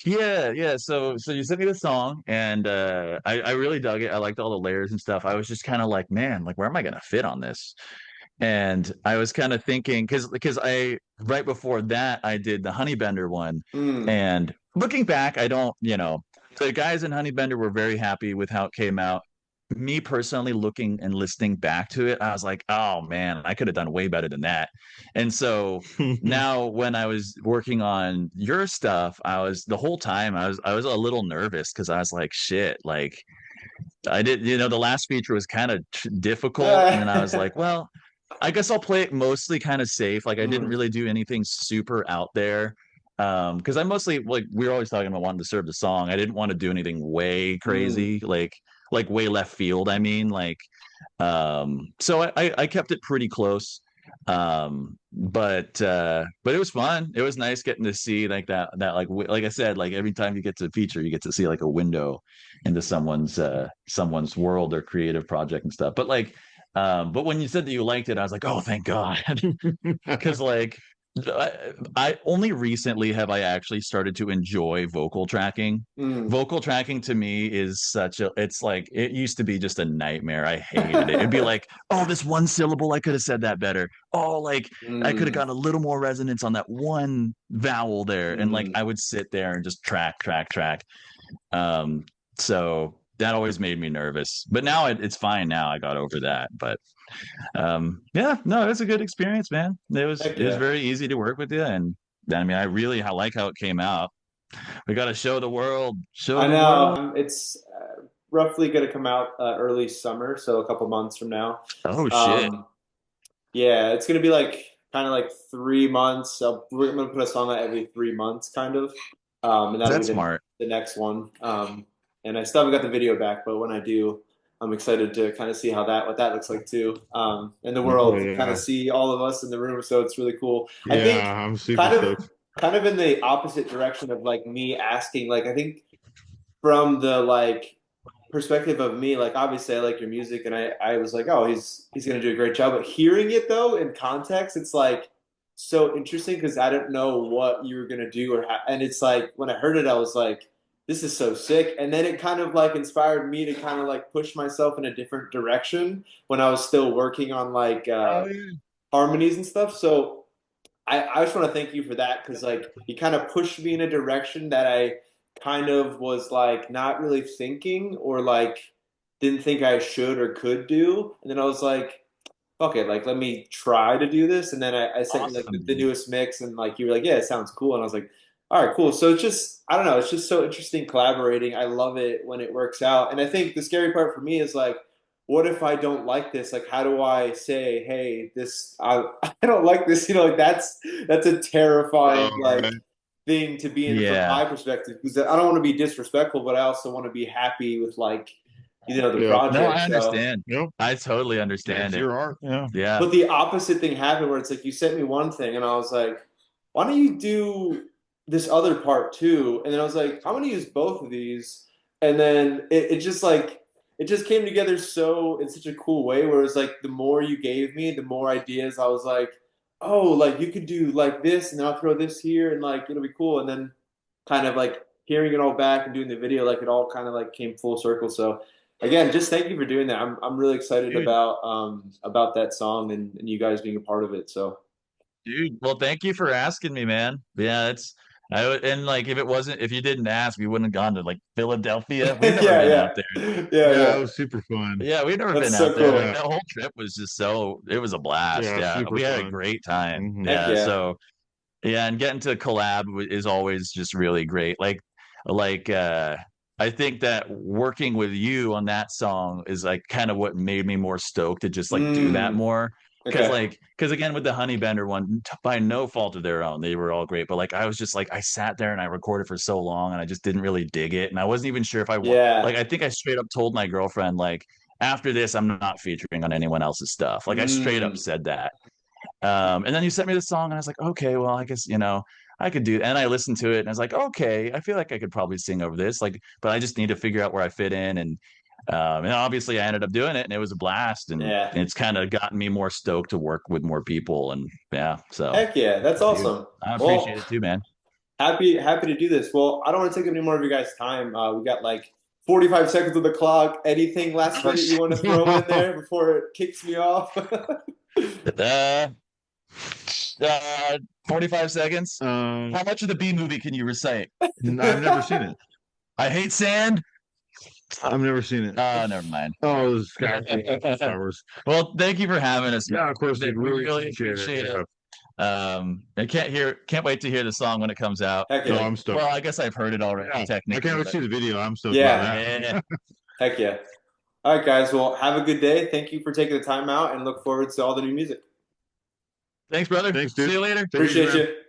Yeah. So you sent me the song, and I really dug it. I liked all the layers and stuff. I was just kind of like, man, like where am I gonna fit on this? And I was kind of thinking because I right before that I did the Honeybender one, and looking back, I don't, you know, the guys in Honeybender were very happy with how it came out. Me personally, looking and listening back to it, I was like, oh man, I could have done way better than that. And so now when I was working on your stuff, the whole time I was a little nervous because I was like, shit, like I did, you know, the last feature was kind of difficult, and then I was like, well, I guess I'll play it mostly kind of safe. Like I didn't really do anything super out there. Because I mostly, like, we were always talking about wanting to serve the song. I didn't want to do anything way crazy, like way left field. I mean, like, so I kept it pretty close. But it was fun. It was nice getting to see like that like I said, like every time you get to feature, you get to see like a window into someone's world or creative project and stuff. But when you said that you liked it, I was like, oh, thank God. Because like I only recently have I actually started to enjoy vocal tracking. Vocal tracking to me is it's like, it used to be just a nightmare. I hated it. It'd be like, oh, this one syllable, I could have said that better. Oh, like I could have got a little more resonance on that one vowel there. And like I would sit there and just track. So that always made me nervous. But now it's fine now. I got over that. But yeah, no, it was a good experience, man. It was very easy to work with you, and I mean, I like how it came out. We got to show the world. I know. It's roughly going to come out early summer, so a couple months from now. Oh shit! Yeah, it's going to be like kind of like 3 months. We're going to put a song out every 3 months, kind of. And that'll be smart. The next one. And I still haven't got the video back, but when I do, I'm excited to kind of see what that looks like too, and the world to kind of see all of us in the room. So it's really cool. Yeah, I think I'm super kind of in the opposite direction of like me asking. Like I think from the like perspective of me, like obviously I like your music, and I was like, oh, he's gonna do a great job. But hearing it though in context, it's like so interesting because I don't know what you were gonna do and it's like when I heard it, I was like, this is so sick. And then it kind of like inspired me to kind of like push myself in a different direction when I was still working on like harmonies and stuff. So I just want to thank you for that because like you kind of pushed me in a direction that I kind of was like not really thinking or like didn't think I should or could do. And then I was like, okay, like let me try to do this. And then I sent you like the newest mix and like you were like, yeah, it sounds cool. And I was like, all right, cool. So it's just, I don't know, it's just so interesting collaborating. I love it when it works out. And I think the scary part for me is like, what if I don't like this? Like, how do I say, hey, I don't like this? You know, like that's a terrifying thing to be in from my perspective because I don't want to be disrespectful, but I also want to be happy with like, you know, the project. No, I understand. I totally understand it. Your art. Yeah. But the opposite thing happened where it's like you sent me one thing and I was like, why don't you do this other part too? And then I was like, I'm gonna use both of these. And then it just like it just came together so in such a cool way where it's like the more you gave me, the more ideas I was like, oh, like you could do like this, and then I'll throw this here, and like it'll be cool. And then kind of like hearing it all back and doing the video, like it all kind of like came full circle. So again, just thank you for doing that. I'm really excited Dude. about that song and you guys being a part of it. So Dude, well, thank you for asking me, man. Yeah, and like if you didn't ask, we wouldn't have gone to like Philadelphia. We've never yeah, been yeah, out there. yeah. it was super fun. Yeah, we've never That's been so out there. cool. Like that whole trip was just it was a blast. Yeah, Yeah, super we had a fun. great time. Mhm. Heck Yeah, yeah. so yeah, and getting to collab is always just really great. Like I think that working with you on that song is like kind of what made me more stoked to just like do that Mm, more. okay. Because again with the Honeybender one, by no fault of their own, they were all great. But like I was just like I sat there and I recorded for so long and I just didn't really dig it, and I wasn't even sure if I want. Yeah. Like I think I straight up told my girlfriend like after this I'm not featuring on anyone else's stuff. Like I straight up Mm, said that. And then you sent me the song, and I was like, okay, well, I guess I could do. And I listened to it, and I was like, okay, I feel like I could probably sing over this. Like, but I just need to figure out where I fit in. And obviously, I ended up doing it, and it was a blast. And yeah. it's kind of gotten me more stoked to work with more people. And yeah, so Heck yeah. That's dude, awesome. I Well, appreciate it too, man. happy to do this. Well, I don't want to take up any more of your guys' time. We got like 45 seconds on the clock. Anything last minute you want to throw in there before it kicks me off? uh, 45 seconds. Um, How much of the B movie can you recite? I've never seen it. I hate sand. I've never seen it. Never mind. Oh, it was Star Wars. Well, thank you for having us. Yeah, of course. We really appreciate it. I can't wait to hear the song when it comes out. Heck No, yeah. I'm stoked. Well, I guess I've heard it already. Yeah, I Technically, can't wait to but- see the video. I'm stoked Yeah. about that. Yeah. Heck yeah. All right, guys. Well, have a good day. Thank you for taking the time out and look forward to all the new music. Thanks, brother. Thanks, dude. See you later. Take it easy, Appreciate man. you.